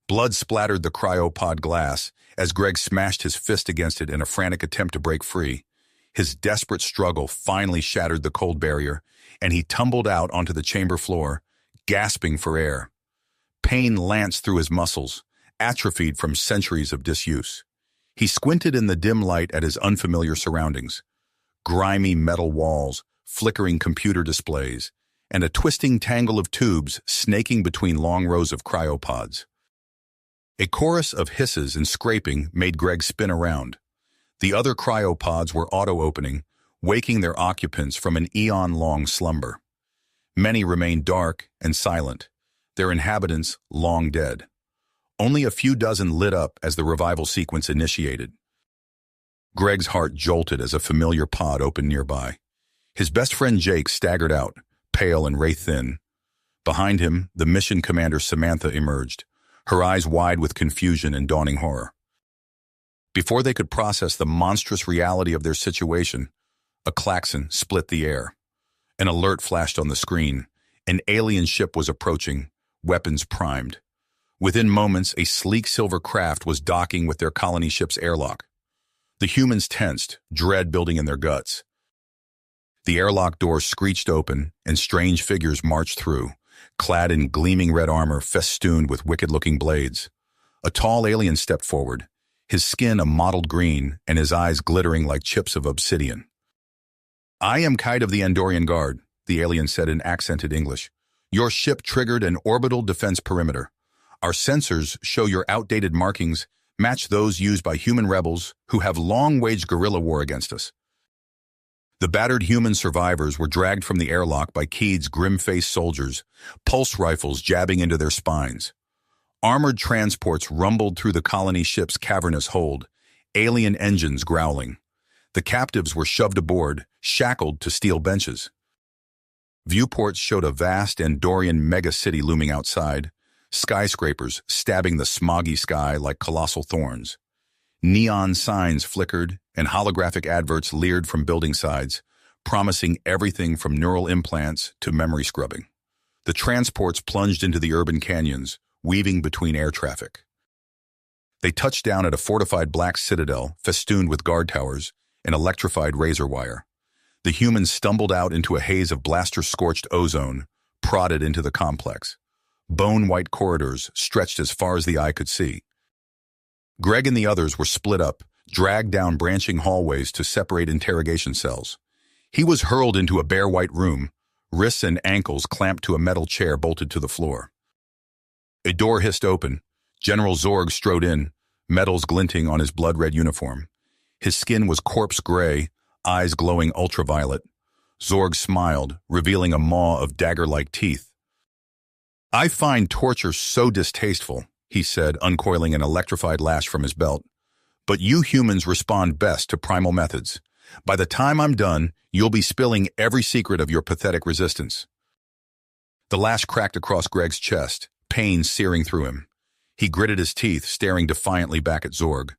Blood splattered the cryopod glass as Greg smashed his fist against it in a frantic attempt to break free. His desperate struggle finally shattered the cold barrier, and he tumbled out onto the chamber floor, gasping for air. Pain lanced through his muscles, atrophied from centuries of disuse. He squinted in the dim light at his unfamiliar surroundings. Grimy metal walls, flickering computer displays, and a twisting tangle of tubes snaking between long rows of cryopods. A chorus of hisses and scraping made Greg spin around. The other cryopods were auto-opening, waking their occupants from an eon-long slumber. Many remained dark and silent, their inhabitants long dead. Only a few dozen lit up as the revival sequence initiated. Greg's heart jolted as a familiar pod opened nearby. His best friend Jake staggered out, pale and wraith-thin. Behind him, the mission commander Samantha emerged, her eyes wide with confusion and dawning horror. Before they could process the monstrous reality of their situation, a klaxon split the air. An alert flashed on the screen. An alien ship was approaching, weapons primed. Within moments, a sleek silver craft was docking with their colony ship's airlock. The humans tensed, dread building in their guts. The airlock door screeched open, and strange figures marched through, clad in gleaming red armor festooned with wicked-looking blades. A tall alien stepped forward, his skin a mottled green and his eyes glittering like chips of obsidian. "I am Kite of the Andorian Guard," the alien said in accented English. "Your ship triggered an orbital defense perimeter. Our sensors show your outdated markings match those used by human rebels who have long waged guerrilla war against us." The battered human survivors were dragged from the airlock by Keed's grim-faced soldiers, pulse rifles jabbing into their spines. Armored transports rumbled through the colony ship's cavernous hold, alien engines growling. The captives were shoved aboard, shackled to steel benches. Viewports showed a vast Andorian megacity looming outside, skyscrapers stabbing the smoggy sky like colossal thorns. Neon signs flickered, and holographic adverts leered from building sides, promising everything from neural implants to memory scrubbing. The transports plunged into the urban canyons, weaving between air traffic. They touched down at a fortified black citadel festooned with guard towers and electrified razor wire. The humans stumbled out into a haze of blaster-scorched ozone, prodded into the complex. Bone-white corridors stretched as far as the eye could see. Greg and the others were split up, dragged down branching hallways to separate interrogation cells. He was hurled into a bare white room, wrists and ankles clamped to a metal chair bolted to the floor. A door hissed open. General Zorg strode in, metals glinting on his blood-red uniform. His skin was corpse gray, eyes glowing ultraviolet. Zorg smiled, revealing a maw of dagger-like teeth. "I find torture so distasteful," he said, uncoiling an electrified lash from his belt. "But you humans respond best to primal methods. By the time I'm done, you'll be spilling every secret of your pathetic resistance." The lash cracked across Greg's chest, pain searing through him. He gritted his teeth, staring defiantly back at Zorg.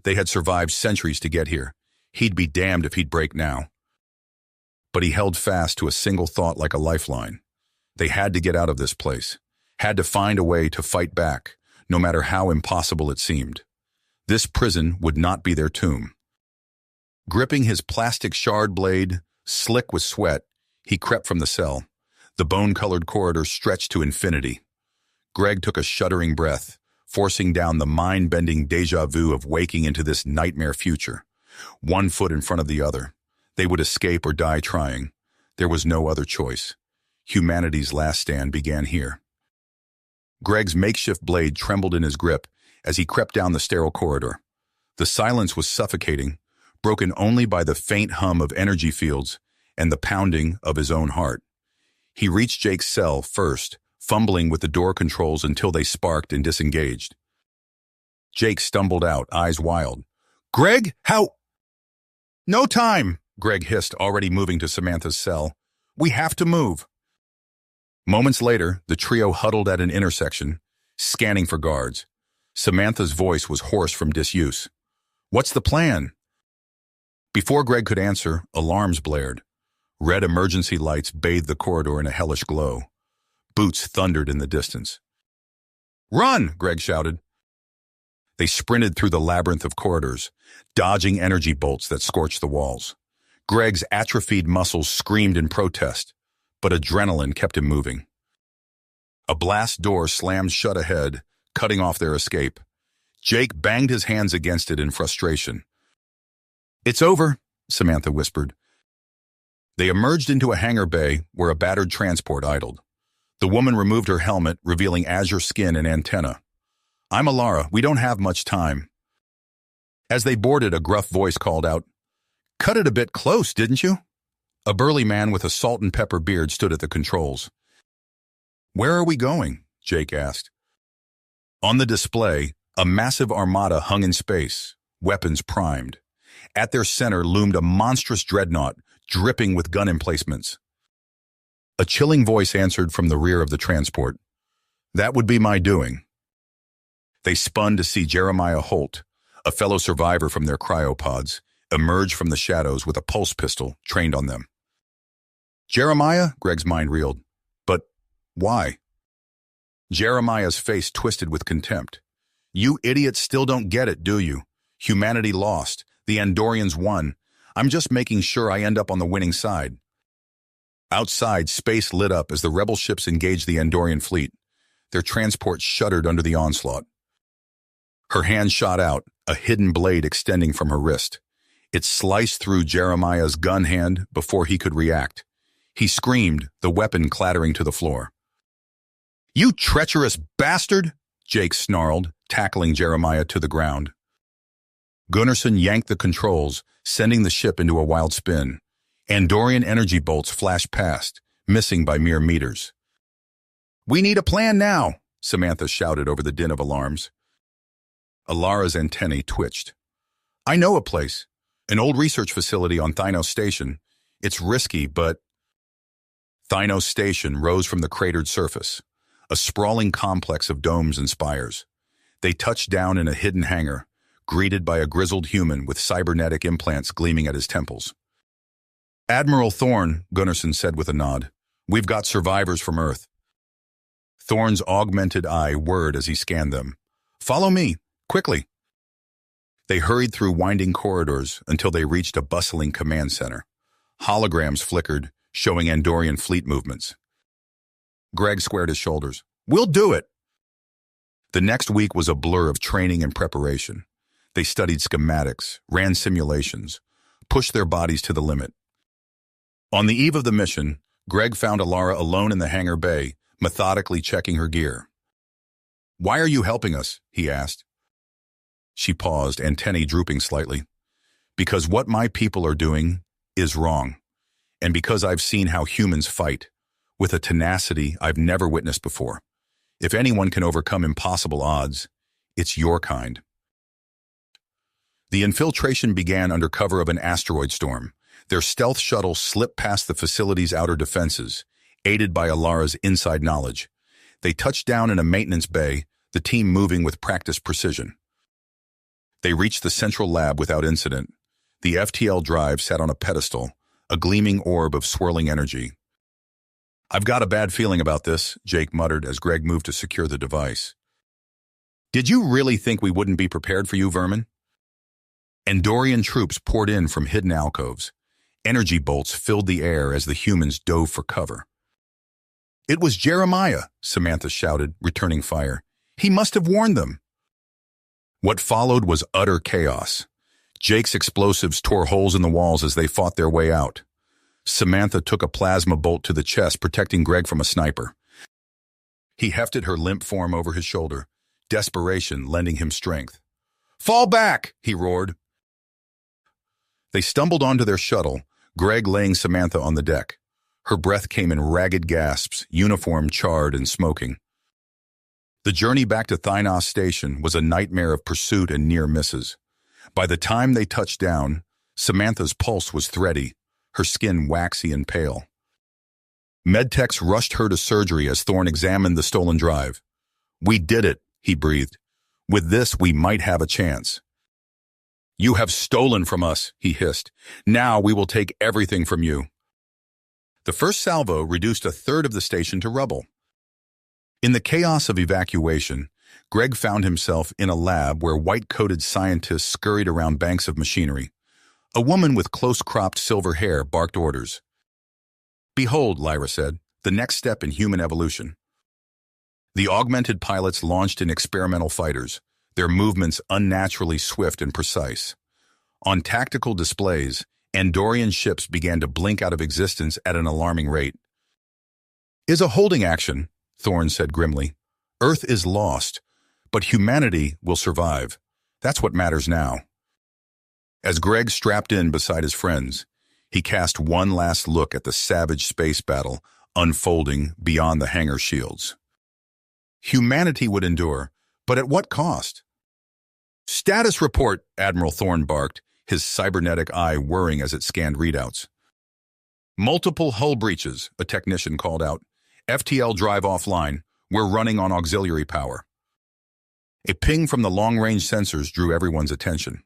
They had survived centuries to get here. He'd be damned if he'd break now. But he held fast to a single thought like a lifeline. They had to get out of this place, had to find a way to fight back, no matter how impossible it seemed. This prison would not be their tomb. Gripping his plastic shard blade, slick with sweat, he crept from the cell. The bone-colored corridor stretched to infinity. Greg took a shuddering breath, forcing down the mind-bending déjà vu of waking into this nightmare future. One foot in front of the other. They would escape or die trying. There was no other choice. Humanity's last stand began here. Greg's makeshift blade trembled in his grip as he crept down the sterile corridor. The silence was suffocating, broken only by the faint hum of energy fields and the pounding of his own heart. He reached Jake's cell first, fumbling with the door controls until they sparked and disengaged. Jake stumbled out, eyes wild. "Greg, how—" "No time," Greg hissed, already moving to Samantha's cell. "We have to move." Moments later, the trio huddled at an intersection, scanning for guards. Samantha's voice was hoarse from disuse. "What's the plan?" Before Greg could answer, alarms blared. Red emergency lights bathed the corridor in a hellish glow. Boots thundered in the distance. Run! Greg shouted. They sprinted through the labyrinth of corridors, dodging energy bolts that scorched the walls. Greg's atrophied muscles screamed in protest, but adrenaline kept him moving. A blast door slammed shut ahead, cutting off their escape. Jake banged his hands against it in frustration. "It's over," Samantha whispered. They emerged into a hangar bay where a battered transport idled. The woman removed her helmet, revealing azure skin and antenna. "I'm Alara. We don't have much time." As they boarded, a gruff voice called out, "Cut it a bit close, didn't you?" A burly man with a salt and pepper beard stood at the controls. "Where are we going?" Jake asked. On the display, a massive armada hung in space, weapons primed. At their center loomed a monstrous dreadnought, dripping with gun emplacements. A chilling voice answered from the rear of the transport. "That would be my doing." They spun to see Jeremiah Holt, a fellow survivor from their cryopods, emerge from the shadows with a pulse pistol trained on them. "Jeremiah?" Greg's mind reeled. "But why?" Jeremiah's face twisted with contempt. "You idiots still don't get it, do you? Humanity lost. The Andorians won. I'm just making sure I end up on the winning side." Outside, space lit up as the rebel ships engaged the Andorian fleet. Their transport shuddered under the onslaught. Her hand shot out, a hidden blade extending from her wrist. It sliced through Jeremiah's gun hand before he could react. He screamed, the weapon clattering to the floor. "You treacherous bastard!" Jake snarled, tackling Jeremiah to the ground. Gunnarsson yanked the controls, sending the ship into a wild spin. Andorian energy bolts flashed past, missing by mere meters. "We need a plan now," Samantha shouted over the din of alarms. Alara's antennae twitched. "I know a place, an old research facility on Thynos Station. It's risky, but—" Thynos Station rose from the cratered surface, a sprawling complex of domes and spires. They touched down in a hidden hangar, greeted by a grizzled human with cybernetic implants gleaming at his temples. "Admiral Thorne," Gunnarsson said with a nod. "We've got survivors from Earth." Thorne's augmented eye whirred as he scanned them. "Follow me, quickly." They hurried through winding corridors until they reached a bustling command center. Holograms flickered, showing Andorian fleet movements. Greg squared his shoulders. "We'll do it." The next week was a blur of training and preparation. They studied schematics, ran simulations, pushed their bodies to the limit. On the eve of the mission, Greg found Alara alone in the hangar bay, methodically checking her gear. "Why are you helping us?" he asked. She paused, antennae drooping slightly. "Because what my people are doing is wrong, and because I've seen how humans fight, with a tenacity I've never witnessed before. If anyone can overcome impossible odds, it's your kind." The infiltration began under cover of an asteroid storm. Their stealth shuttle slipped past the facility's outer defenses, aided by Alara's inside knowledge. They touched down in a maintenance bay, the team moving with practiced precision. They reached the central lab without incident. The FTL drive sat on a pedestal, a gleaming orb of swirling energy. "I've got a bad feeling about this," Jake muttered as Greg moved to secure the device. "Did you really think we wouldn't be prepared for you, vermin?" Andorian troops poured in from hidden alcoves. Energy bolts filled the air as the humans dove for cover. "It was Jeremiah," Samantha shouted, returning fire. "He must have warned them." What followed was utter chaos. Jake's explosives tore holes in the walls as they fought their way out. Samantha took a plasma bolt to the chest, protecting Greg from a sniper. He hefted her limp form over his shoulder, desperation lending him strength. "Fall back!" he roared. They stumbled onto their shuttle, Greg laying Samantha on the deck. Her breath came in ragged gasps, uniform charred and smoking. The journey back to Thynos Station was a nightmare of pursuit and near misses. By the time they touched down, Samantha's pulse was thready, her skin waxy and pale. Medtechs rushed her to surgery as Thorne examined the stolen drive. "We did it," he breathed. "With this, we might have a chance." "You have stolen from us," he hissed. "Now we will take everything from you." The first salvo reduced a third of the station to rubble. In the chaos of evacuation, Greg found himself in a lab where white-coated scientists scurried around banks of machinery. A woman with close-cropped silver hair barked orders. "Behold," Lyra said, "the next step in human evolution." The augmented pilots launched in experimental fighters, their movements unnaturally swift and precise. On tactical displays, Andorian ships began to blink out of existence at an alarming rate. "Is a holding action," Thorne said grimly. "Earth is lost, but humanity will survive. That's what matters now." As Greg strapped in beside his friends, he cast one last look at the savage space battle unfolding beyond the hangar shields. Humanity would endure, but at what cost? "Status report," Admiral Thorne barked, his cybernetic eye whirring as it scanned readouts. "Multiple hull breaches," a technician called out. "FTL drive offline. We're running on auxiliary power." A ping from the long-range sensors drew everyone's attention.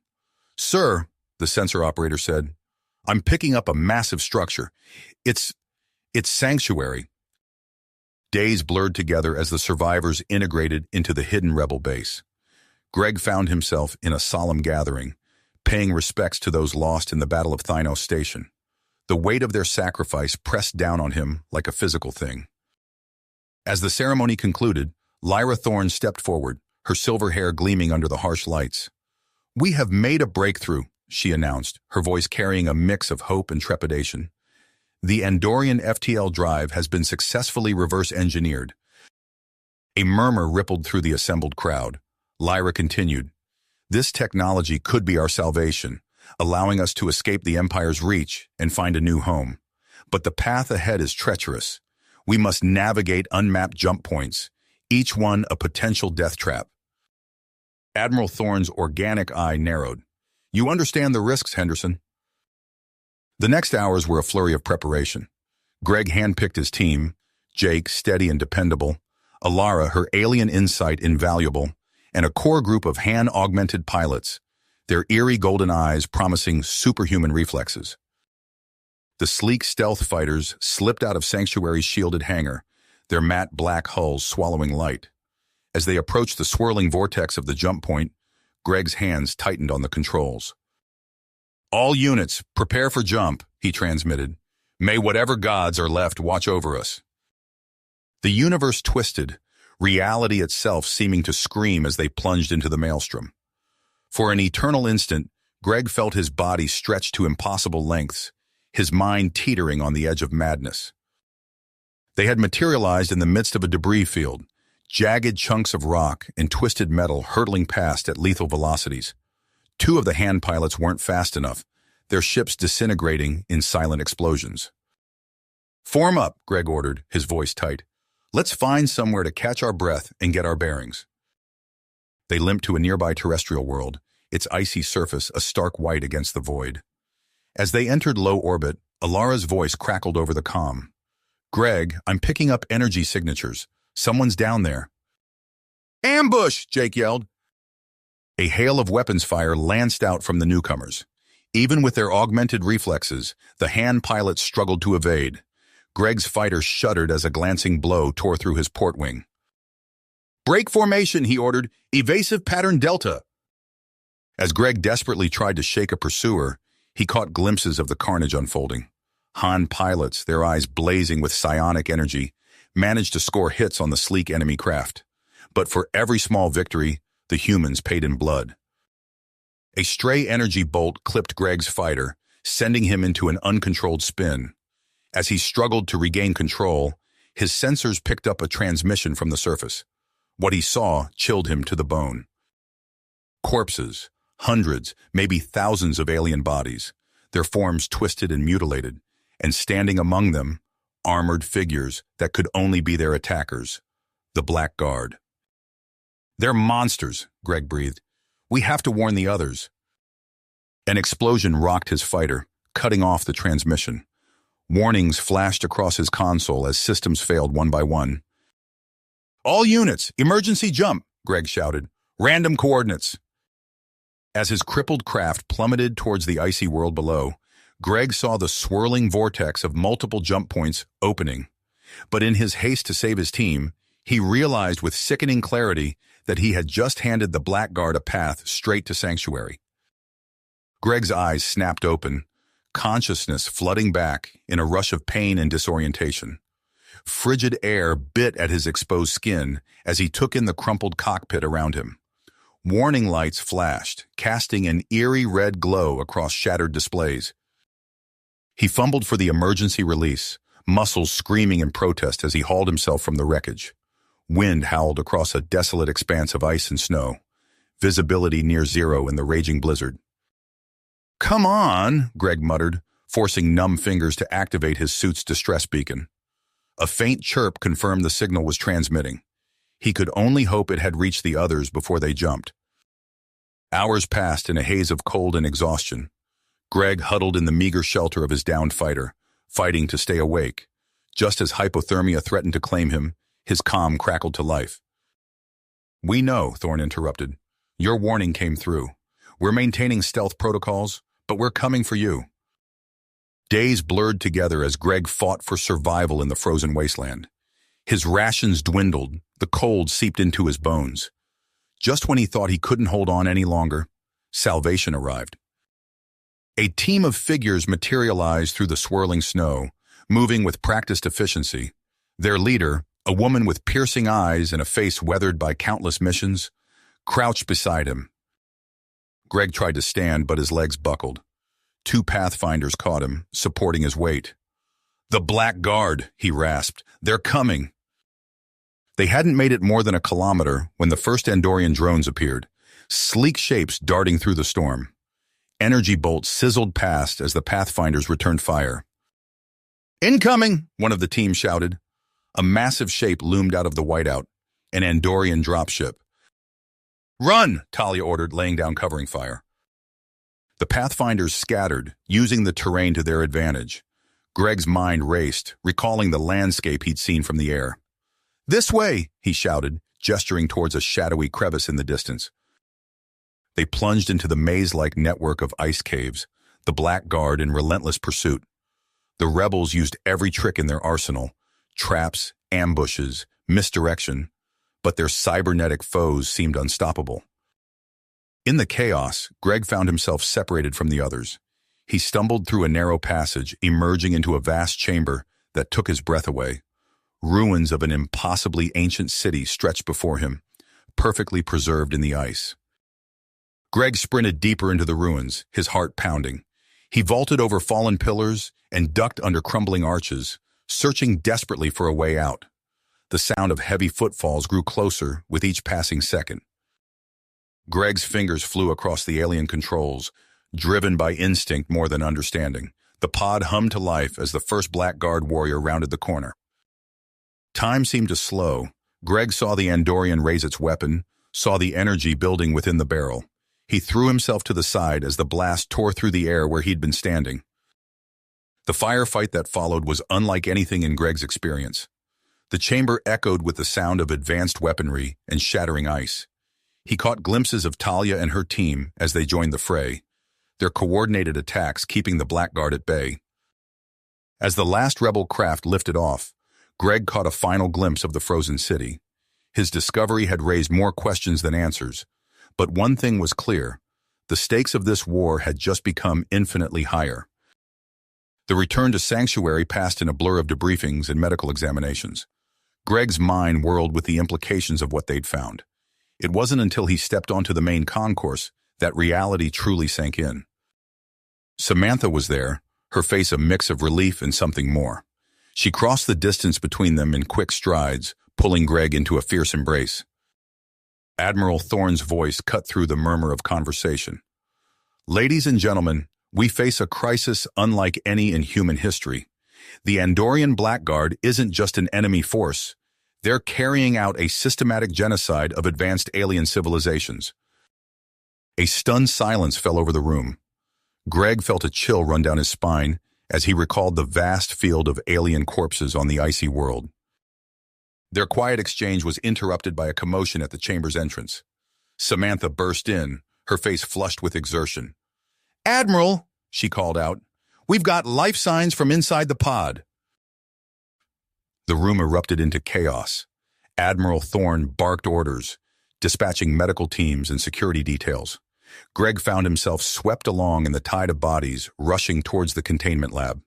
"Sir," the sensor operator said, "I'm picking up a massive structure. It's Sanctuary." Days blurred together as the survivors integrated into the hidden rebel base. Greg found himself in a solemn gathering, paying respects to those lost in the Battle of Thynos Station. The weight of their sacrifice pressed down on him like a physical thing. As the ceremony concluded, Lyra Thorne stepped forward, her silver hair gleaming under the harsh lights. "We have made a breakthrough," she announced, her voice carrying a mix of hope and trepidation. "The Andorian FTL drive has been successfully reverse-engineered." A murmur rippled through the assembled crowd. Lyra continued, "This technology could be our salvation, allowing us to escape the Empire's reach and find a new home. But the path ahead is treacherous. We must navigate unmapped jump points, each one a potential death trap." Admiral Thorne's organic eye narrowed. "You understand the risks, Henderson." The next hours were a flurry of preparation. Greg handpicked his team, Jake, steady and dependable, Alara, her alien insight invaluable, and a core group of hand-augmented pilots, their eerie golden eyes promising superhuman reflexes. The sleek stealth fighters slipped out of Sanctuary's shielded hangar, their matte black hulls swallowing light. As they approached the swirling vortex of the jump point, Greg's hands tightened on the controls. "All units, prepare for jump," he transmitted. "May whatever gods are left watch over us." The universe twisted, reality itself seeming to scream as they plunged into the maelstrom. For an eternal instant, Greg felt his body stretched to impossible lengths, his mind teetering on the edge of madness. They had materialized in the midst of a debris field, jagged chunks of rock and twisted metal hurtling past at lethal velocities. Two of the hand pilots weren't fast enough, their ships disintegrating in silent explosions. "Form up," Greg ordered, his voice tight. "Let's find somewhere to catch our breath and get our bearings." They limped to a nearby terrestrial world, its icy surface a stark white against the void. As they entered low orbit, Alara's voice crackled over the comm. "Greg, I'm picking up energy signatures. Someone's down there." "Ambush!" Jake yelled. A hail of weapons fire lanced out from the newcomers. Even with their augmented reflexes, the hand pilots struggled to evade. Greg's fighter shuddered as a glancing blow tore through his port wing. "Break formation," he ordered. "Evasive pattern Delta." As Greg desperately tried to shake a pursuer, he caught glimpses of the carnage unfolding. Han pilots, their eyes blazing with psionic energy, managed to score hits on the sleek enemy craft. But for every small victory, the humans paid in blood. A stray energy bolt clipped Greg's fighter, sending him into an uncontrolled spin. As he struggled to regain control, his sensors picked up a transmission from the surface. What he saw chilled him to the bone. Corpses, hundreds, maybe thousands of alien bodies, their forms twisted and mutilated, and standing among them, armored figures that could only be their attackers, the Black Guard. "They're monsters," Greg breathed. "We have to warn the others." An explosion rocked his fighter, cutting off the transmission. Warnings flashed across his console as systems failed one by one. "All units, emergency jump," Greg shouted. "Random coordinates." As his crippled craft plummeted towards the icy world below, Greg saw the swirling vortex of multiple jump points opening. But in his haste to save his team, he realized with sickening clarity that he had just handed the Blackguard a path straight to Sanctuary. Greg's eyes snapped open, consciousness flooding back in a rush of pain and disorientation. Frigid air bit at his exposed skin as he took in the crumpled cockpit around him. Warning lights flashed, casting an eerie red glow across shattered displays. He fumbled for the emergency release, muscles screaming in protest as he hauled himself from the wreckage. Wind howled across a desolate expanse of ice and snow, visibility near zero in the raging blizzard. "Come on," Greg muttered, forcing numb fingers to activate his suit's distress beacon. A faint chirp confirmed the signal was transmitting. He could only hope it had reached the others before they jumped. Hours passed in a haze of cold and exhaustion. Greg huddled in the meager shelter of his downed fighter, fighting to stay awake. Just as hypothermia threatened to claim him, his comm crackled to life. "We know," Thorne interrupted. "Your warning came through. We're maintaining stealth protocols, but we're coming for you." Days blurred together as Greg fought for survival in the frozen wasteland. His rations dwindled, the cold seeped into his bones. Just when he thought he couldn't hold on any longer, salvation arrived. A team of figures materialized through the swirling snow, moving with practiced efficiency. Their leader, a woman with piercing eyes and a face weathered by countless missions, crouched beside him. Greg tried to stand, but his legs buckled. Two Pathfinders caught him, supporting his weight. "The Blackguard," he rasped. "They're coming." They hadn't made it more than a kilometer when the first Andorian drones appeared, sleek shapes darting through the storm. Energy bolts sizzled past as the Pathfinders returned fire. "Incoming!" one of the team shouted. A massive shape loomed out of the whiteout, an Andorian dropship. "Run!" Talia ordered, laying down covering fire. The Pathfinders scattered, using the terrain to their advantage. Greg's mind raced, recalling the landscape he'd seen from the air. "This way!" he shouted, gesturing towards a shadowy crevice in the distance. They plunged into the maze-like network of ice caves, the Blackguard in relentless pursuit. The rebels used every trick in their arsenal, traps, ambushes, misdirection, but their cybernetic foes seemed unstoppable. In the chaos, Greg found himself separated from the others. He stumbled through a narrow passage, emerging into a vast chamber that took his breath away. Ruins of an impossibly ancient city stretched before him, perfectly preserved in the ice. Greg sprinted deeper into the ruins, his heart pounding. He vaulted over fallen pillars and ducked under crumbling arches, searching desperately for a way out. The sound of heavy footfalls grew closer with each passing second. Greg's fingers flew across the alien controls, driven by instinct more than understanding. The pod hummed to life as the first Blackguard warrior rounded the corner. Time seemed to slow. Greg saw the Andorian raise its weapon, saw the energy building within the barrel. He threw himself to the side as the blast tore through the air where he'd been standing. The firefight that followed was unlike anything in Greg's experience. The chamber echoed with the sound of advanced weaponry and shattering ice. He caught glimpses of Talia and her team as they joined the fray, their coordinated attacks keeping the Blackguard at bay. As the last rebel craft lifted off, Greg caught a final glimpse of the frozen city. His discovery had raised more questions than answers, but one thing was clear: the stakes of this war had just become infinitely higher. The return to Sanctuary passed in a blur of debriefings and medical examinations. Greg's mind whirled with the implications of what they'd found. It wasn't until he stepped onto the main concourse that reality truly sank in. Samantha was there, her face a mix of relief and something more. She crossed the distance between them in quick strides, pulling Greg into a fierce embrace. Admiral Thorne's voice cut through the murmur of conversation. "Ladies and gentlemen, we face a crisis unlike any in human history. The Andorian Blackguard isn't just an enemy force. They're carrying out a systematic genocide of advanced alien civilizations." A stunned silence fell over the room. Greg felt a chill run down his spine as he recalled the vast field of alien corpses on the icy world. Their quiet exchange was interrupted by a commotion at the chamber's entrance. Samantha burst in, her face flushed with exertion. "Admiral," she called out, "we've got life signs from inside the pod." The room erupted into chaos. Admiral Thorne barked orders. dispatching medical teams and security details. Greg found himself swept along in the tide of bodies rushing towards the containment lab.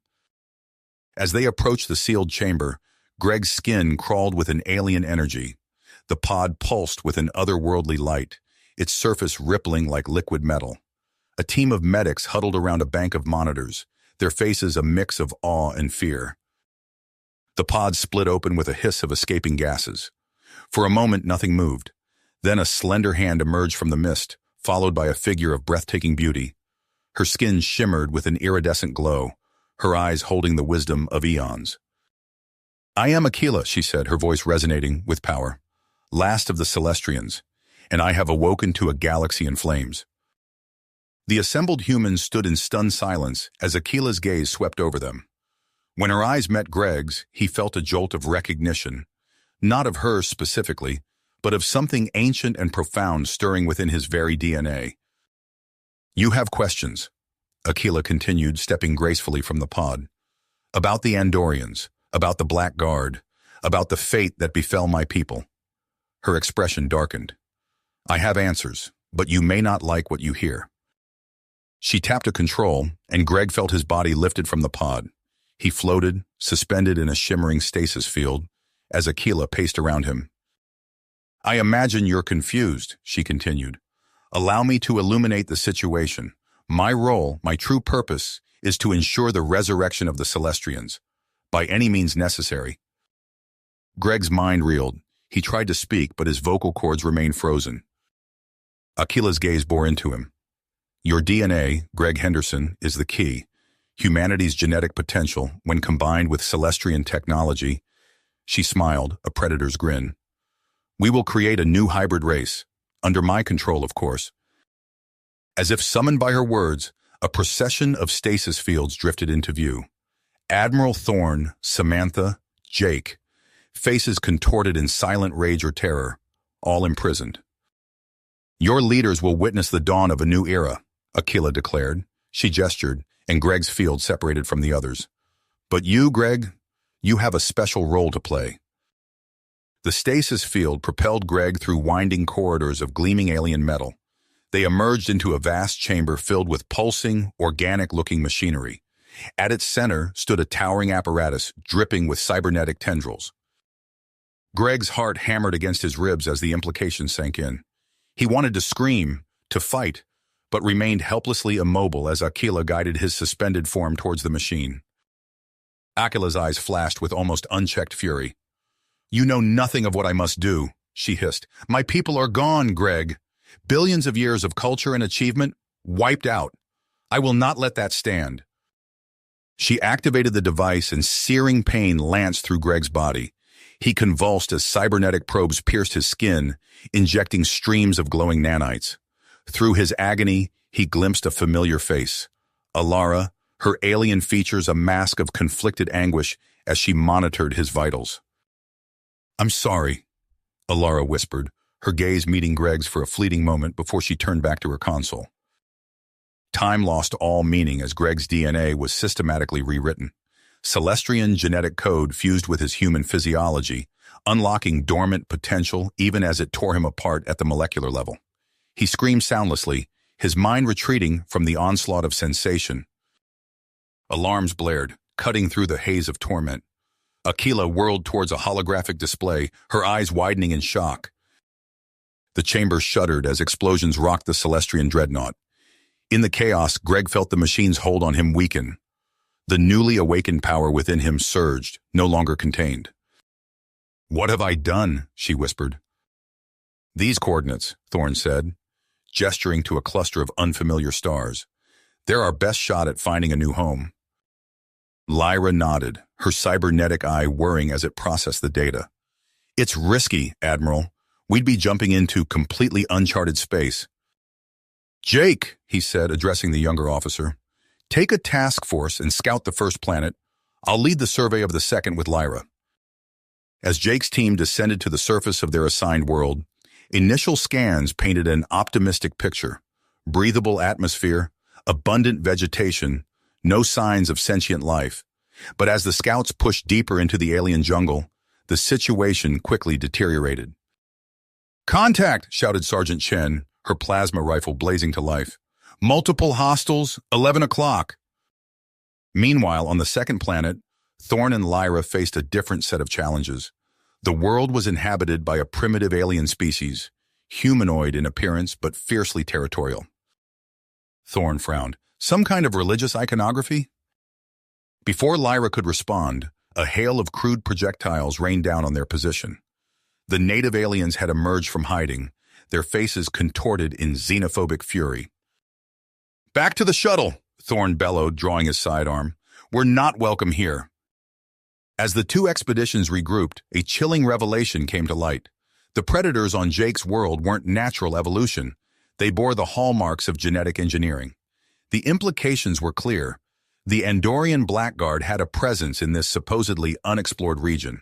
As they approached the sealed chamber, Greg's skin crawled with an alien energy. The pod pulsed with an otherworldly light, its surface rippling like liquid metal. A team of medics huddled around a bank of monitors, their faces a mix of awe and fear. The pod split open with a hiss of escaping gases. For a moment, nothing moved. Then a slender hand emerged from the mist, followed by a figure of breathtaking beauty. Her skin shimmered with an iridescent glow, her eyes holding the wisdom of eons. "I am Aquila," she said, her voice resonating with power. "Last of the Celestians, and I have awoken to a galaxy in flames." The assembled humans stood in stunned silence as Aquila's gaze swept over them. When her eyes met Greg's, he felt a jolt of recognition, not of her specifically, but of something ancient and profound stirring within his very DNA. "You have questions," Aquila continued, stepping gracefully from the pod. "About the Andorians, about the Black Guard, about the fate that befell my people." Her expression darkened. "I have answers, but you may not like what you hear." She tapped a control, and Greg felt his body lifted from the pod. He floated, suspended in a shimmering stasis field, as Aquila paced around him. "I imagine you're confused," she continued. "Allow me to illuminate the situation. My role, my true purpose, is to ensure the resurrection of the Celestians, by any means necessary." Greg's mind reeled. He tried to speak, but his vocal cords remained frozen. Aquila's gaze bore into him. "Your DNA, Greg Henderson, is the key. Humanity's genetic potential, when combined with Celestian technology." She smiled, a predator's grin. "We will create a new hybrid race, under my control, of course." As if summoned by her words, a procession of stasis fields drifted into view. Admiral Thorne, Samantha, Jake, faces contorted in silent rage or terror, all imprisoned. "Your leaders will witness the dawn of a new era," Aquila declared. She gestured, and Greg's field separated from the others. "But you, Greg, you have a special role to play." The stasis field propelled Greg through winding corridors of gleaming alien metal. They emerged into a vast chamber filled with pulsing, organic-looking machinery. At its center stood a towering apparatus dripping with cybernetic tendrils. Greg's heart hammered against his ribs as the implications sank in. He wanted to scream, to fight, but remained helplessly immobile as Aquila guided his suspended form towards the machine. Aquila's eyes flashed with almost unchecked fury. "You know nothing of what I must do," she hissed. "My people are gone, Greg. Billions of years of culture and achievement wiped out. I will not let that stand." She activated the device, and searing pain lanced through Greg's body. He convulsed as cybernetic probes pierced his skin, injecting streams of glowing nanites. Through his agony, he glimpsed a familiar face. Alara, her alien features a mask of conflicted anguish as she monitored his vitals. "I'm sorry," Alara whispered, her gaze meeting Greg's for a fleeting moment before she turned back to her console. Time lost all meaning as Greg's DNA was systematically rewritten. Celestian genetic code fused with his human physiology, unlocking dormant potential even as it tore him apart at the molecular level. He screamed soundlessly, his mind retreating from the onslaught of sensation. Alarms blared, cutting through the haze of torment. Aquila whirled towards a holographic display, her eyes widening in shock. The chamber shuddered as explosions rocked the Celestian dreadnought. In the chaos, Greg felt the machine's hold on him weaken. The newly awakened power within him surged, no longer contained. "What have I done?" she whispered. "These coordinates," Thorne said, gesturing to a cluster of unfamiliar stars. "They're our best shot at finding a new home." Lyra nodded, her cybernetic eye whirring as it processed the data. "It's risky, Admiral. We'd be jumping into completely uncharted space." "Jake," he said, addressing the younger officer, "take a task force and scout the first planet. I'll lead the survey of the second with Lyra." As Jake's team descended to the surface of their assigned world, initial scans painted an optimistic picture. Breathable atmosphere, abundant vegetation, no signs of sentient life. But as the scouts pushed deeper into the alien jungle, the situation quickly deteriorated. "Contact!" shouted Sergeant Chen, her plasma rifle blazing to life. "Multiple hostiles, 11 o'clock." Meanwhile, on the second planet, Thorn and Lyra faced a different set of challenges. The world was inhabited by a primitive alien species, humanoid in appearance but fiercely territorial. Thorn frowned. Some kind of religious iconography? Before Lyra could respond, a hail of crude projectiles rained down on their position. The native aliens had emerged from hiding, their faces contorted in xenophobic fury. "Back to the shuttle," Thorn bellowed, drawing his sidearm. "We're not welcome here." As the two expeditions regrouped, a chilling revelation came to light. The predators on Jake's world weren't natural evolution. They bore the hallmarks of genetic engineering. The implications were clear. The Andorian Blackguard had a presence in this supposedly unexplored region.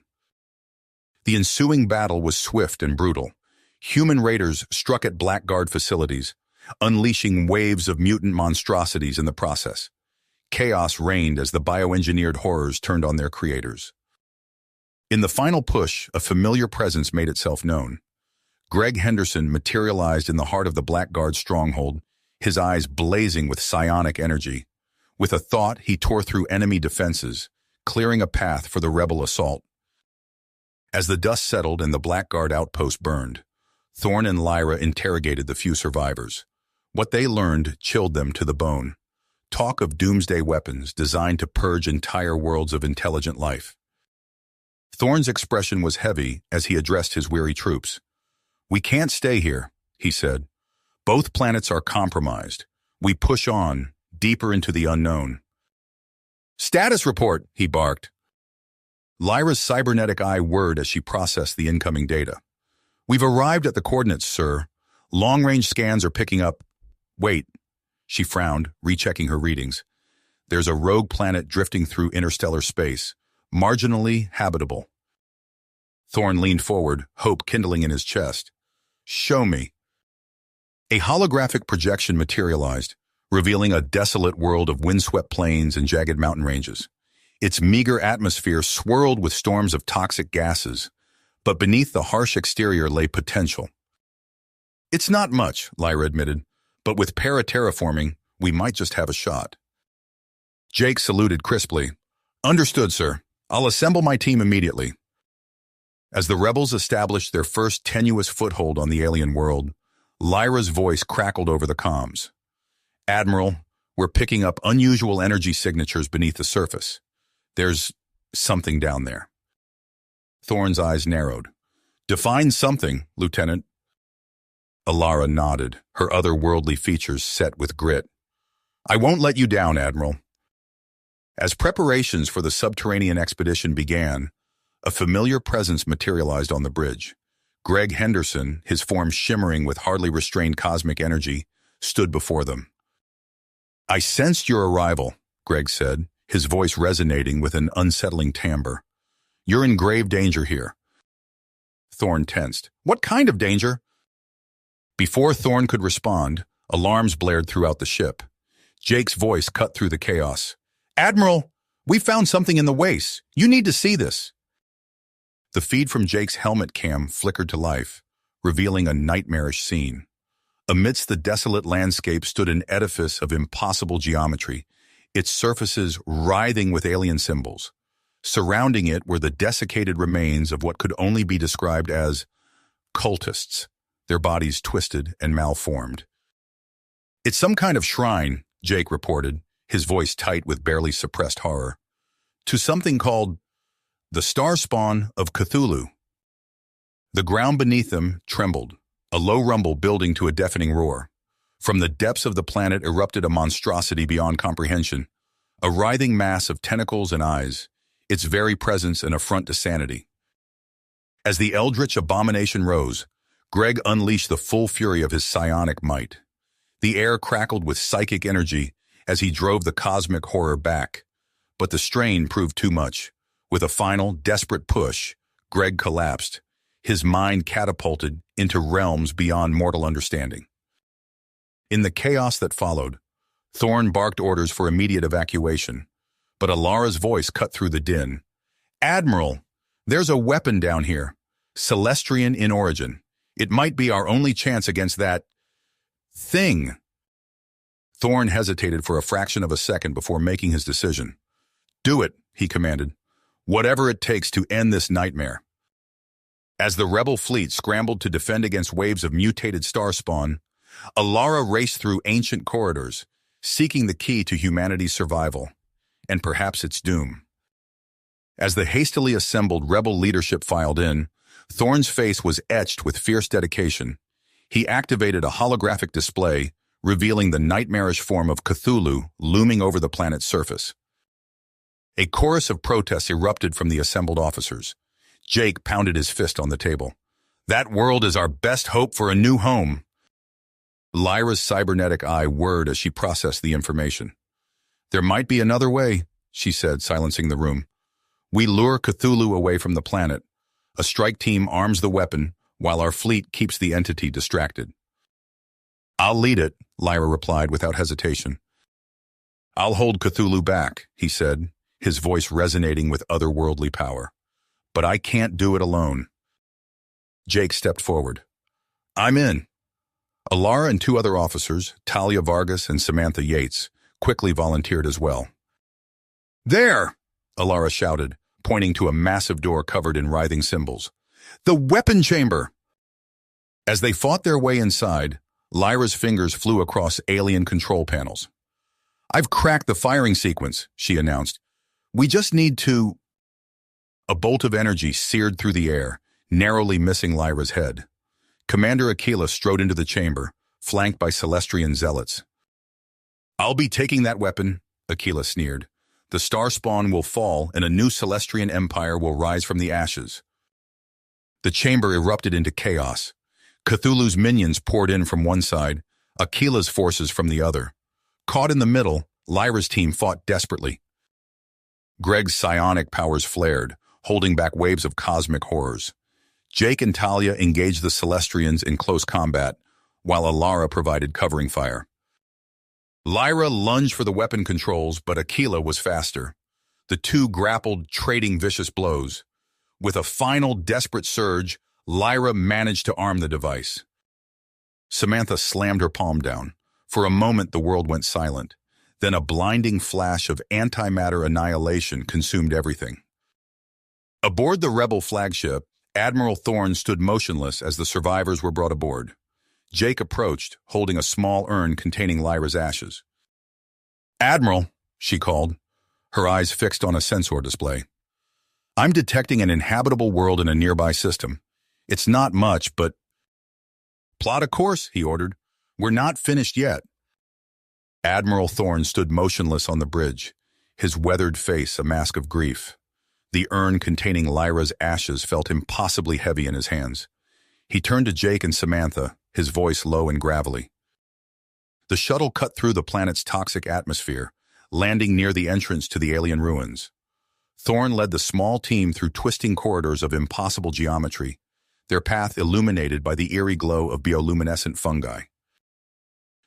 The ensuing battle was swift and brutal. Human raiders struck at Blackguard facilities, unleashing waves of mutant monstrosities in the process. Chaos reigned as the bioengineered horrors turned on their creators. In the final push, a familiar presence made itself known. Greg Henderson materialized in the heart of the Blackguard stronghold, his eyes blazing with psionic energy. With a thought, he tore through enemy defenses, clearing a path for the rebel assault. As the dust settled and the Blackguard outpost burned, Thorn and Lyra interrogated the few survivors. What they learned chilled them to the bone. Talk of doomsday weapons designed to purge entire worlds of intelligent life. Thorn's expression was heavy as he addressed his weary troops. "We can't stay here," he said. "Both planets are compromised. We push on, deeper into the unknown." "Status report," he barked. Lyra's cybernetic eye whirred as she processed the incoming data. "We've arrived at the coordinates, sir. Long-range scans are picking up—" "Wait," she frowned, rechecking her readings. "There's a rogue planet drifting through interstellar space, marginally habitable." Thorn leaned forward, hope kindling in his chest. "Show me." A holographic projection materialized, revealing a desolate world of windswept plains and jagged mountain ranges. Its meager atmosphere swirled with storms of toxic gases, but beneath the harsh exterior lay potential. "It's not much," Lyra admitted, "but with para-terraforming, we might just have a shot." Jake saluted crisply. "Understood, sir. I'll assemble my team immediately." As the rebels established their first tenuous foothold on the alien world, Lyra's voice crackled over the comms. "Admiral, we're picking up unusual energy signatures beneath the surface. There's something down there." Thorn's eyes narrowed. "Define something, Lieutenant." Alara nodded, her otherworldly features set with grit. "I won't let you down, Admiral." As preparations for the subterranean expedition began, a familiar presence materialized on the bridge. Greg Henderson, his form shimmering with hardly restrained cosmic energy, stood before them. "I sensed your arrival," Greg said, his voice resonating with an unsettling timbre. "You're in grave danger here." Thorn tensed. "What kind of danger?" Before Thorn could respond, alarms blared throughout the ship. Jake's voice cut through the chaos. "Admiral, we found something in the waste. You need to see this." The feed from Jake's helmet cam flickered to life, revealing a nightmarish scene. Amidst the desolate landscape stood an edifice of impossible geometry, its surfaces writhing with alien symbols. Surrounding it were the desiccated remains of what could only be described as cultists, their bodies twisted and malformed. "It's some kind of shrine," Jake reported, his voice tight with barely suppressed horror, "to something called the Star Spawn of Cthulhu." The ground beneath them trembled, a low rumble building to a deafening roar. From the depths of the planet erupted a monstrosity beyond comprehension, a writhing mass of tentacles and eyes, its very presence an affront to sanity. As the eldritch abomination rose, Greg unleashed the full fury of his psionic might. The air crackled with psychic energy as he drove the cosmic horror back, but the strain proved too much. With a final, desperate push, Greg collapsed, his mind catapulted into realms beyond mortal understanding. In the chaos that followed, Thorn barked orders for immediate evacuation, but Alara's voice cut through the din. "Admiral, there's a weapon down here, Celestrian in origin. It might be our only chance against that thing. Thorn hesitated for a fraction of a second before making his decision. Do it, he commanded. Whatever it takes to end this nightmare. As the rebel fleet scrambled to defend against waves of mutated star spawn, Alara raced through ancient corridors, seeking the key to humanity's survival, and perhaps its doom. As the hastily assembled rebel leadership filed in, Thorn's face was etched with fierce dedication. He activated a holographic display, revealing the nightmarish form of Cthulhu looming over the planet's surface. A chorus of protests erupted from the assembled officers. Jake pounded his fist on the table. That world is our best hope for a new home. Lyra's cybernetic eye whirred as she processed the information. There might be another way, she said, silencing the room. We lure Cthulhu away from the planet. A strike team arms the weapon, while our fleet keeps the entity distracted. I'll lead it, Lyra replied without hesitation. I'll hold Cthulhu back, he said, his voice resonating with otherworldly power. But I can't do it alone. Jake stepped forward. I'm in. Alara and two other officers, Talia Vargas and Samantha Yates, quickly volunteered as well. There! Alara shouted, pointing to a massive door covered in writhing symbols. The weapon chamber! As they fought their way inside, Lyra's fingers flew across alien control panels. I've cracked the firing sequence, she announced. We just need to... A bolt of energy seared through the air, narrowly missing Lyra's head. Commander Aquila strode into the chamber, flanked by Celestrian zealots. I'll be taking that weapon, Aquila sneered. The star spawn will fall and a new Celestrian empire will rise from the ashes. The chamber erupted into chaos. Cthulhu's minions poured in from one side, Aquila's forces from the other. Caught in the middle, Lyra's team fought desperately. Greg's psionic powers flared, holding back waves of cosmic horrors. Jake and Talia engaged the Celestrians in close combat, while Alara provided covering fire. Lyra lunged for the weapon controls, but Aquila was faster. The two grappled, trading vicious blows. With a final desperate surge, Lyra managed to arm the device. Samantha slammed her palm down. For a moment, the world went silent. Then a blinding flash of antimatter annihilation consumed everything. Aboard the rebel flagship, Admiral Thorn stood motionless as the survivors were brought aboard. Jake approached, holding a small urn containing Lyra's ashes. Admiral, she called, her eyes fixed on a sensor display. I'm detecting an inhabitable world in a nearby system. It's not much, but... Plot a course, he ordered. We're not finished yet. Admiral Thorn stood motionless on the bridge, his weathered face a mask of grief. The urn containing Lyra's ashes felt impossibly heavy in his hands. He turned to Jake and Samantha, his voice low and gravelly. The shuttle cut through the planet's toxic atmosphere, landing near the entrance to the alien ruins. Thorn led the small team through twisting corridors of impossible geometry, their path illuminated by the eerie glow of bioluminescent fungi.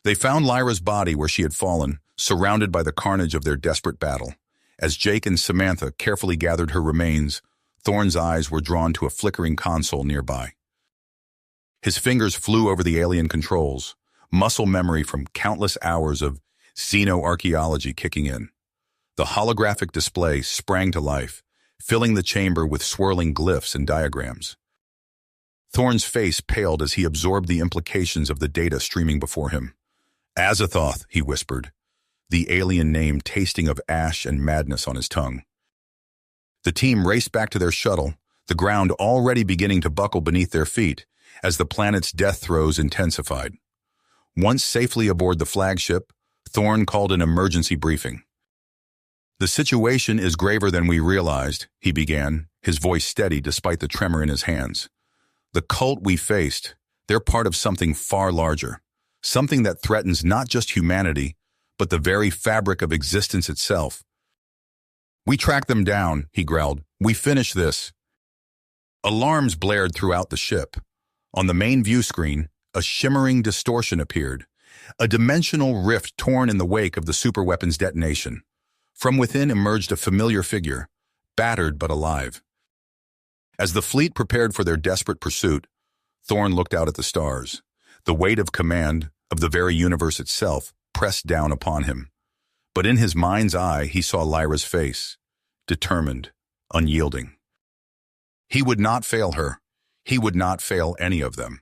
They found Lyra's body where she had fallen, surrounded by the carnage of their desperate battle. As Jake and Samantha carefully gathered her remains, Thorn's eyes were drawn to a flickering console nearby. His fingers flew over the alien controls, muscle memory from countless hours of xenoarchaeology kicking in. The holographic display sprang to life, filling the chamber with swirling glyphs and diagrams. Thorn's face paled as he absorbed the implications of the data streaming before him. Azathoth, he whispered, the alien name tasting of ash and madness on his tongue. The team raced back to their shuttle, the ground already beginning to buckle beneath their feet as the planet's death throes intensified. Once safely aboard the flagship, Thorn called an emergency briefing. The situation is graver than we realized, he began, his voice steady despite the tremor in his hands. The cult we faced, they're part of something far larger, something that threatens not just humanity, but the very fabric of existence itself. We tracked them down, he growled. We finished this. Alarms blared throughout the ship. On the main view screen, a shimmering distortion appeared, a dimensional rift torn in the wake of the superweapon's detonation. From within emerged a familiar figure, battered but alive. As the fleet prepared for their desperate pursuit, Thorn looked out at the stars. The weight of command, of the very universe itself, pressed down upon him. But in his mind's eye, he saw Lyra's face, determined, unyielding. He would not fail her. He would not fail any of them.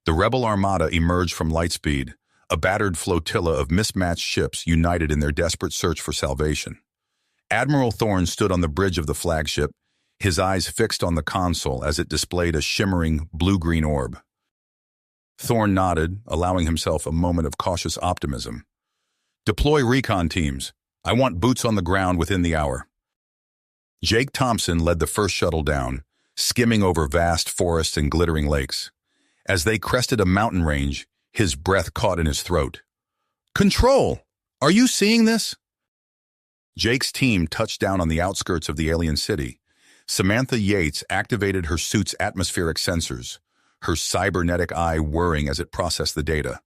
The rebel armada emerged from Lightspeed, a battered flotilla of mismatched ships united in their desperate search for salvation. Admiral Thorn stood on the bridge of the flagship, his eyes fixed on the console as it displayed a shimmering blue-green orb. Thorn nodded, allowing himself a moment of cautious optimism. "Deploy recon teams. I want boots on the ground within the hour." Jake Thompson led the first shuttle down, skimming over vast forests and glittering lakes. As they crested a mountain range, his breath caught in his throat. "Control! Are you seeing this?" Jake's team touched down on the outskirts of the alien city. Samantha Yates activated her suit's atmospheric sensors, her cybernetic eye whirring as it processed the data.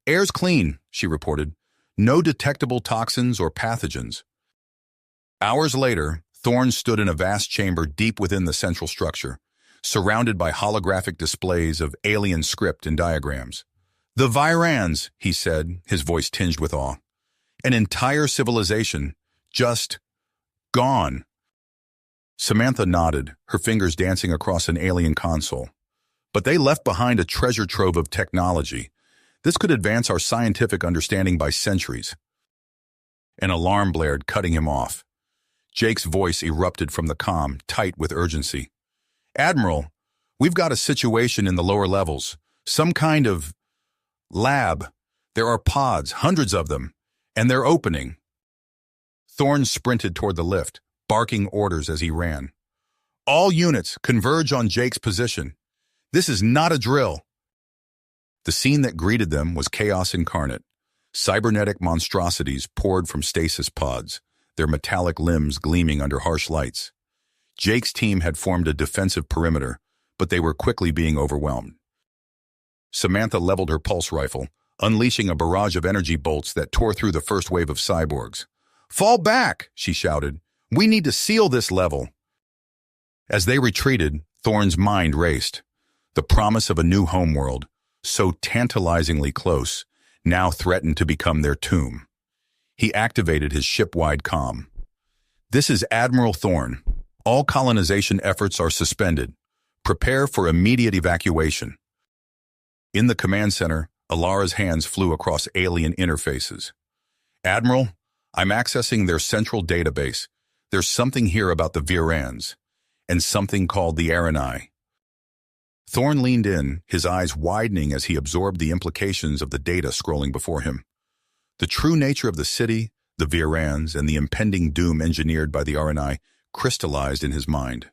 "Air's clean," she reported. "No detectable toxins or pathogens." Hours later, Thorn stood in a vast chamber deep within the central structure, surrounded by holographic displays of alien script and diagrams. "The Virans," he said, his voice tinged with awe. "An entire civilization, just gone." Samantha nodded, her fingers dancing across an alien console. "But they left behind a treasure trove of technology. This could advance our scientific understanding by centuries." An alarm blared, cutting him off. Jake's voice erupted from the comm, tight with urgency. "Admiral, we've got a situation in the lower levels. Some kind of lab. There are pods, hundreds of them, and they're opening." Thorn sprinted toward the lift, barking orders as he ran. "All units, converge on Jake's position. This is not a drill." The scene that greeted them was chaos incarnate. Cybernetic monstrosities poured from stasis pods, their metallic limbs gleaming under harsh lights. Jake's team had formed a defensive perimeter, but they were quickly being overwhelmed. Samantha leveled her pulse rifle, unleashing a barrage of energy bolts that tore through the first wave of cyborgs. "Fall back!" she shouted. "We need to seal this level." As they retreated, Thorn's mind raced. The promise of a new homeworld, so tantalizingly close, now threatened to become their tomb. He activated his ship-wide comm. "This is Admiral Thorn. All colonization efforts are suspended. Prepare for immediate evacuation." In the command center, Alara's hands flew across alien interfaces. "Admiral, I'm accessing their central database. There's something here about the Virans, and something called the Arani." Thorn leaned in, his eyes widening as he absorbed the implications of the data scrolling before him. The true nature of the city, the Virans, and the impending doom engineered by the Arani crystallized in his mind.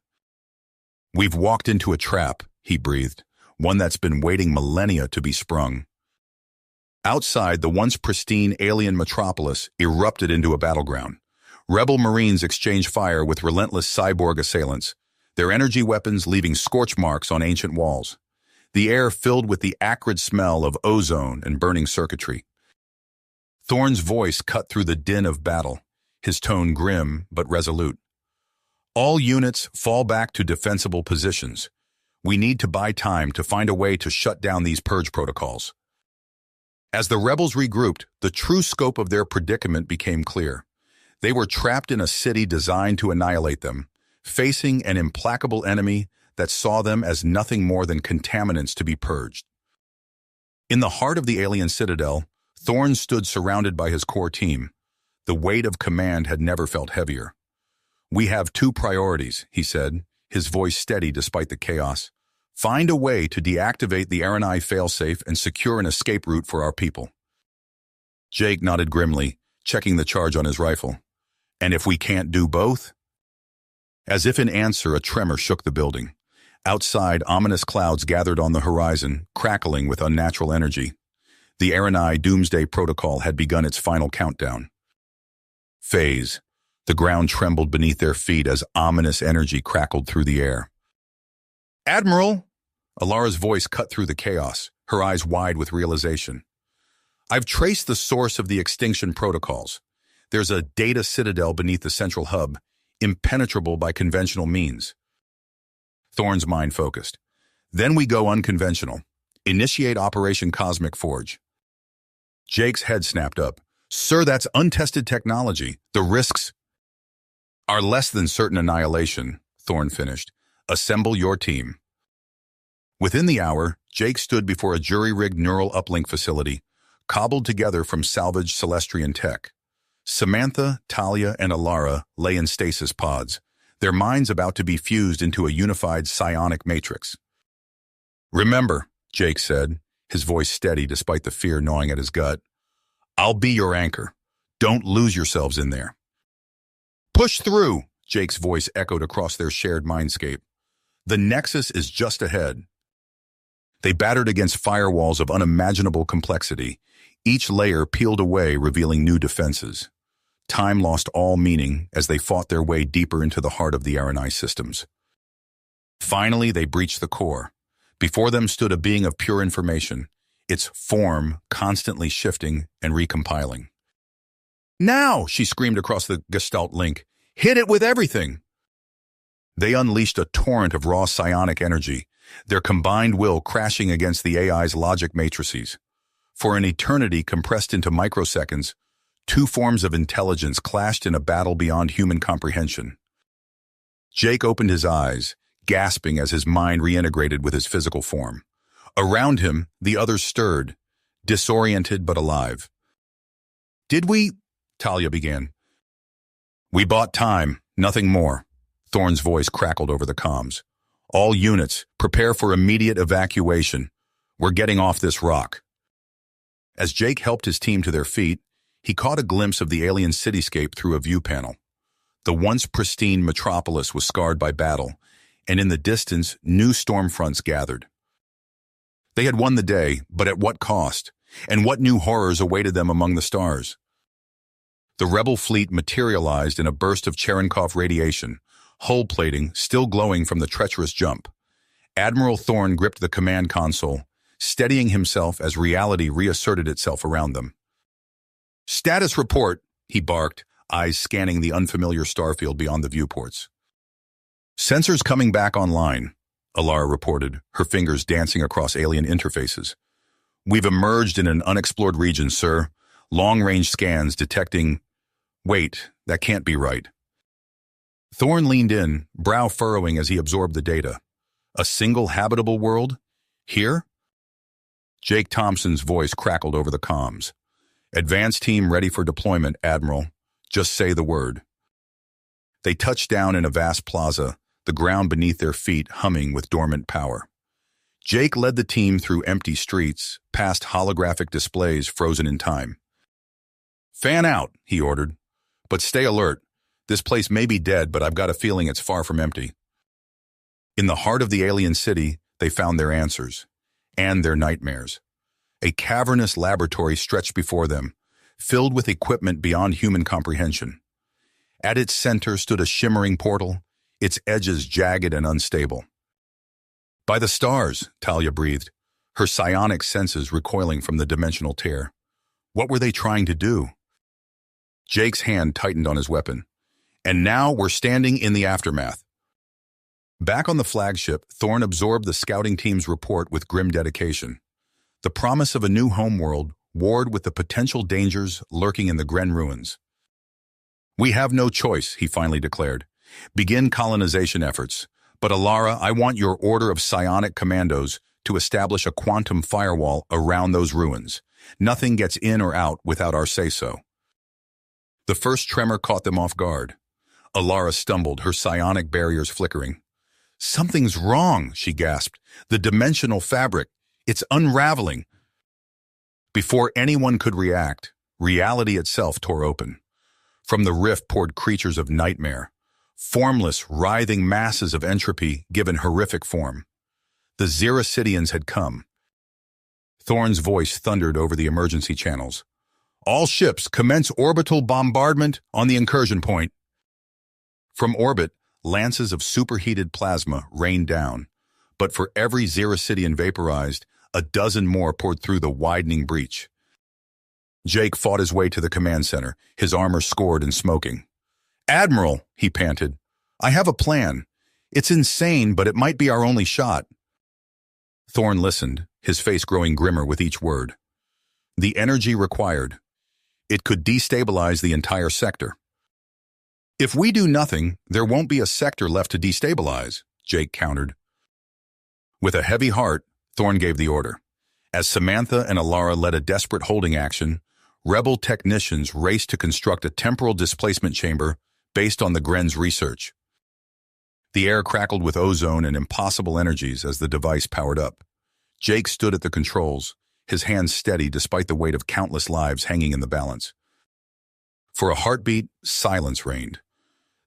"We've walked into a trap," he breathed, "one that's been waiting millennia to be sprung." Outside, the once pristine alien metropolis erupted into a battleground. Rebel Marines exchanged fire with relentless cyborg assailants, their energy weapons leaving scorch marks on ancient walls. The air filled with the acrid smell of ozone and burning circuitry. Thorn's voice cut through the din of battle, his tone grim but resolute. "All units fall back to defensible positions. We need to buy time to find a way to shut down these purge protocols." As the rebels regrouped, the true scope of their predicament became clear. They were trapped in a city designed to annihilate them, facing an implacable enemy that saw them as nothing more than contaminants to be purged. In the heart of the alien citadel, Thorn stood surrounded by his core team. The weight of command had never felt heavier. "We have two priorities," he said, his voice steady despite the chaos. "Find a way to deactivate the Arani failsafe and secure an escape route for our people." Jake nodded grimly, checking the charge on his rifle. "And if we can't do both?" As if in answer, a tremor shook the building. Outside, ominous clouds gathered on the horizon, crackling with unnatural energy. The Arani Doomsday Protocol had begun its final countdown. Phase. The ground trembled beneath their feet as ominous energy crackled through the air. "Admiral!" Alara's voice cut through the chaos, her eyes wide with realization. "I've traced the source of the extinction protocols. There's a data citadel beneath the central hub, impenetrable by conventional means." Thorn's mind focused. Then we go unconventional. Initiate Operation Cosmic Forge. Jake's head snapped up. Sir, that's untested technology. The risks are less than certain annihilation, Thorne finished. Assemble your team. Within the hour, Jake stood before a jury-rigged neural uplink facility, cobbled together from salvaged Celestrian tech. Samantha, Talia, and Alara lay in stasis pods, their minds about to be fused into a unified psionic matrix. Remember, Jake said, his voice steady despite the fear gnawing at his gut. I'll be your anchor. Don't lose yourselves in there. Push through, Jake's voice echoed across their shared mindscape. The Nexus is just ahead. They battered against firewalls of unimaginable complexity, each layer peeled away, revealing new defenses. Time lost all meaning as they fought their way deeper into the heart of the Aranai systems. Finally, they breached the core. Before them stood a being of pure information, its form constantly shifting and recompiling. Now, she screamed across the Gestalt link, hit it with everything! They unleashed a torrent of raw psionic energy, their combined will crashing against the AI's logic matrices. For an eternity compressed into microseconds, two forms of intelligence clashed in a battle beyond human comprehension. Jake opened his eyes, gasping as his mind reintegrated with his physical form. Around him, the others stirred, disoriented but alive. Did we? Talia began. We bought time, nothing more. Thorne's voice crackled over the comms. All units, prepare for immediate evacuation. We're getting off this rock. As Jake helped his team to their feet, he caught a glimpse of the alien cityscape through a view panel. The once pristine metropolis was scarred by battle, and in the distance, new storm fronts gathered. They had won the day, but at what cost? And what new horrors awaited them among the stars? The rebel fleet materialized in a burst of Cherenkov radiation, hull plating still glowing from the treacherous jump. Admiral Thorne gripped the command console, steadying himself as reality reasserted itself around them. Status report, he barked, eyes scanning the unfamiliar starfield beyond the viewports. Sensors coming back online, Alara reported, her fingers dancing across alien interfaces. We've emerged in an unexplored region, sir. Long-range scans detecting... Wait, that can't be right. Thorne leaned in, brow furrowing as he absorbed the data. A single habitable world? Here? Jake Thompson's voice crackled over the comms. Advanced team ready for deployment, Admiral. Just say the word. They touched down in a vast plaza, the ground beneath their feet humming with dormant power. Jake led the team through empty streets, past holographic displays frozen in time. Fan out, he ordered. But stay alert. This place may be dead, but I've got a feeling it's far from empty. In the heart of the alien city, they found their answers. And their nightmares. A cavernous laboratory stretched before them, filled with equipment beyond human comprehension. At its center stood a shimmering portal, its edges jagged and unstable. By the stars, Talia breathed, her psionic senses recoiling from the dimensional tear. What were they trying to do? Jake's hand tightened on his weapon. And now we're standing in the aftermath. Back on the flagship, Thorne absorbed the scouting team's report with grim dedication. The promise of a new homeworld warred with the potential dangers lurking in the Gren ruins. We have no choice, he finally declared. Begin colonization efforts. But Alara, I want your order of psionic commandos to establish a quantum firewall around those ruins. Nothing gets in or out without our say-so. The first tremor caught them off guard. Alara stumbled, her psionic barriers flickering. Something's wrong, she gasped. The dimensional fabric. It's unraveling. Before anyone could react, reality itself tore open. From the rift poured creatures of nightmare, formless, writhing masses of entropy given horrific form. The Xerasidians had come. Thorne's voice thundered over the emergency channels. All ships commence orbital bombardment on the incursion point. From orbit, lances of superheated plasma rained down, but for every Xerasidian vaporized, a dozen more poured through the widening breach. Jake fought his way to the command center, his armor scored and smoking. Admiral, he panted, I have a plan. It's insane, but it might be our only shot. Thorn listened, his face growing grimmer with each word. The energy required. It could destabilize the entire sector. If we do nothing, there won't be a sector left to destabilize, Jake countered. With a heavy heart, Thorn gave the order. As Samantha and Alara led a desperate holding action, rebel technicians raced to construct a temporal displacement chamber based on the Gren's research. The air crackled with ozone and impossible energies as the device powered up. Jake stood at the controls, his hands steady despite the weight of countless lives hanging in the balance. For a heartbeat, silence reigned.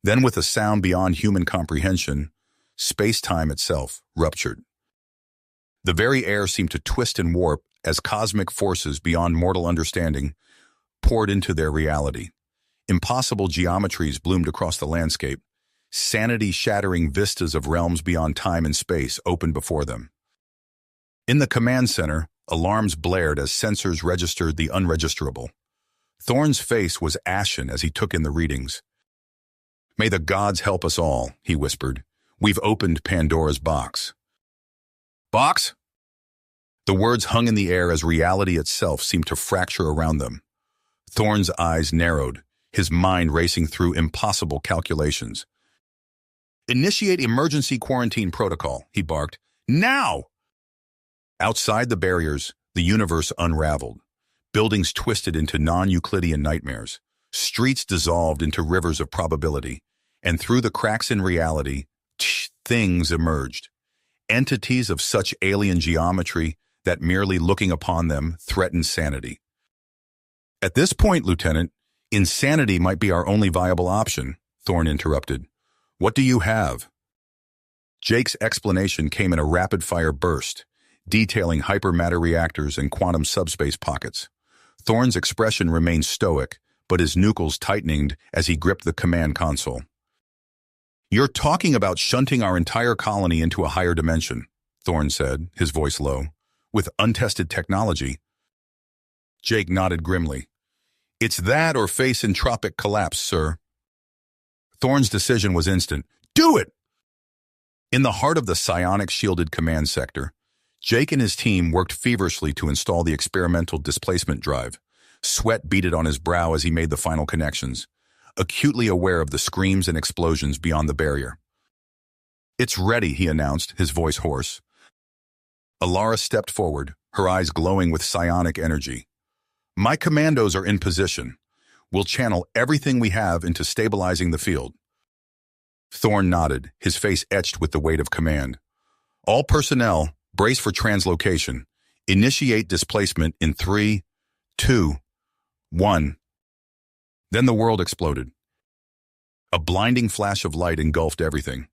Then, with a sound beyond human comprehension, space-time itself ruptured. The very air seemed to twist and warp as cosmic forces beyond mortal understanding poured into their reality. Impossible geometries bloomed across the landscape. Sanity-shattering vistas of realms beyond time and space opened before them. In the command center, alarms blared as sensors registered the unregisterable. Thorn's face was ashen as he took in the readings. "May the gods help us all," he whispered. "We've opened Pandora's box." "Box?" The words hung in the air as reality itself seemed to fracture around them. Thorn's eyes narrowed, his mind racing through impossible calculations. "Initiate emergency quarantine protocol," he barked. "Now!" Outside the barriers, the universe unraveled. Buildings twisted into non-Euclidean nightmares. Streets dissolved into rivers of probability. And through the cracks in reality, things emerged. Entities of such alien geometry that merely looking upon them threatened sanity. "At this point, Lieutenant, insanity might be our only viable option," Thorn interrupted. "What do you have?" Jake's explanation came in a rapid-fire burst, detailing hypermatter reactors and quantum subspace pockets. Thorn's expression remained stoic, but his knuckles tightened as he gripped the command console. "You're talking about shunting our entire colony into a higher dimension," Thorn said, his voice low. "With untested technology." Jake nodded grimly. "It's that or face entropic collapse, sir." Thorn's decision was instant. "Do it!" In the heart of the psionic-shielded command sector, Jake and his team worked feverishly to install the experimental displacement drive. Sweat beaded on his brow as he made the final connections, acutely aware of the screams and explosions beyond the barrier. "It's ready," he announced, his voice hoarse. Alara stepped forward, her eyes glowing with psionic energy. "My commandos are in position. We'll channel everything we have into stabilizing the field." Thorn nodded, his face etched with the weight of command. "All personnel, brace for translocation. Initiate displacement in 3, 2, 1. Then the world exploded. A blinding flash of light engulfed everything.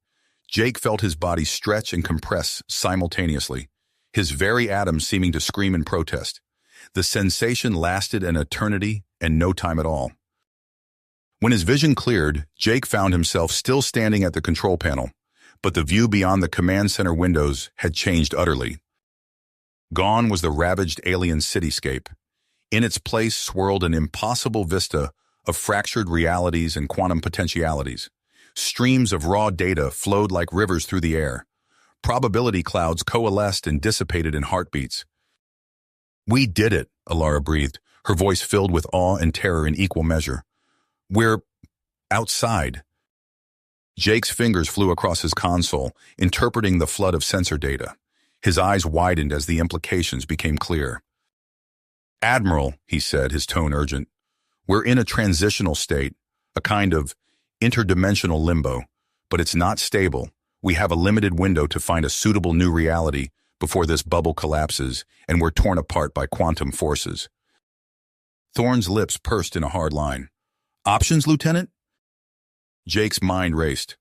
Jake felt his body stretch and compress simultaneously, his very atoms seeming to scream in protest. The sensation lasted an eternity and no time at all. When his vision cleared, Jake found himself still standing at the control panel, but the view beyond the command center windows had changed utterly. Gone was the ravaged alien cityscape. In its place swirled an impossible vista of fractured realities and quantum potentialities. Streams of raw data flowed like rivers through the air. Probability clouds coalesced and dissipated in heartbeats. "We did it," Alara breathed, her voice filled with awe and terror in equal measure. "We're outside." Jake's fingers flew across his console, interpreting the flood of sensor data. His eyes widened as the implications became clear. "Admiral," he said, his tone urgent, "we're in a transitional state, a kind of interdimensional limbo, but it's not stable. We have a limited window to find a suitable new reality before this bubble collapses and we're torn apart by quantum forces." Thorn's lips pursed in a hard line. "Options, Lieutenant?" Jake's mind raced.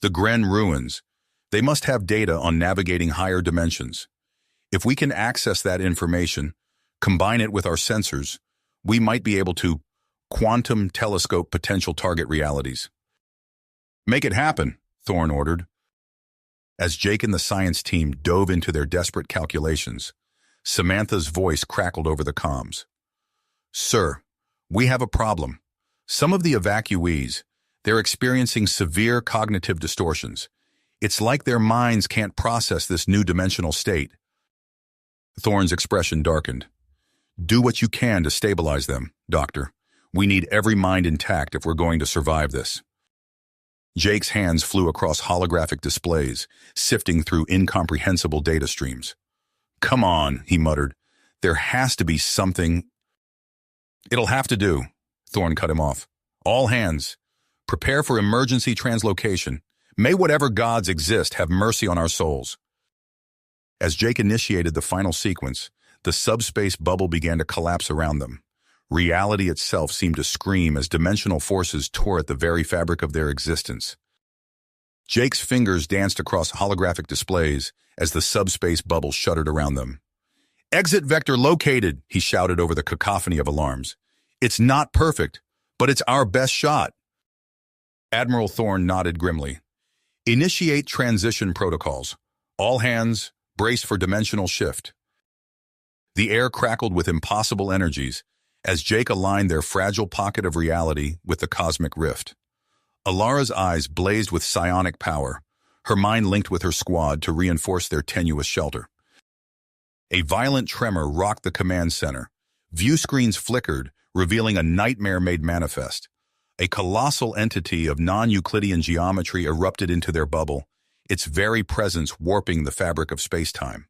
The Gren ruins. They must have data on navigating higher dimensions. If we can access that information, combine it with our sensors, we might be able to quantum telescope potential target realities. "Make it happen," Thorn ordered. As Jake and the science team dove into their desperate calculations, Samantha's voice crackled over the comms. "Sir, we have a problem. Some of the evacuees, they're experiencing severe cognitive distortions. It's like their minds can't process this new dimensional state. Thorne's expression darkened. Do what you can to stabilize them, Doctor. We need every mind intact if we're going to survive this. Jake's hands flew across holographic displays, sifting through incomprehensible data streams. Come on, he muttered. There has to be something. It'll have to do, Thorne cut him off. All hands. Prepare for emergency translocation. May whatever gods exist have mercy on our souls. As Jake initiated the final sequence, the subspace bubble began to collapse around them. Reality itself seemed to scream as dimensional forces tore at the very fabric of their existence. Jake's fingers danced across holographic displays as the subspace bubble shuddered around them. Exit vector located, he shouted over the cacophony of alarms. It's not perfect, but it's our best shot. Admiral Thorne nodded grimly. Initiate transition protocols. All hands, brace for dimensional shift. The air crackled with impossible energies as Jake aligned their fragile pocket of reality with the cosmic rift. Alara's eyes blazed with psionic power, her mind linked with her squad to reinforce their tenuous shelter. A violent tremor rocked the command center. View screens flickered, revealing a nightmare made manifest. A colossal entity of non-Euclidean geometry erupted into their bubble, its very presence warping the fabric of space-time.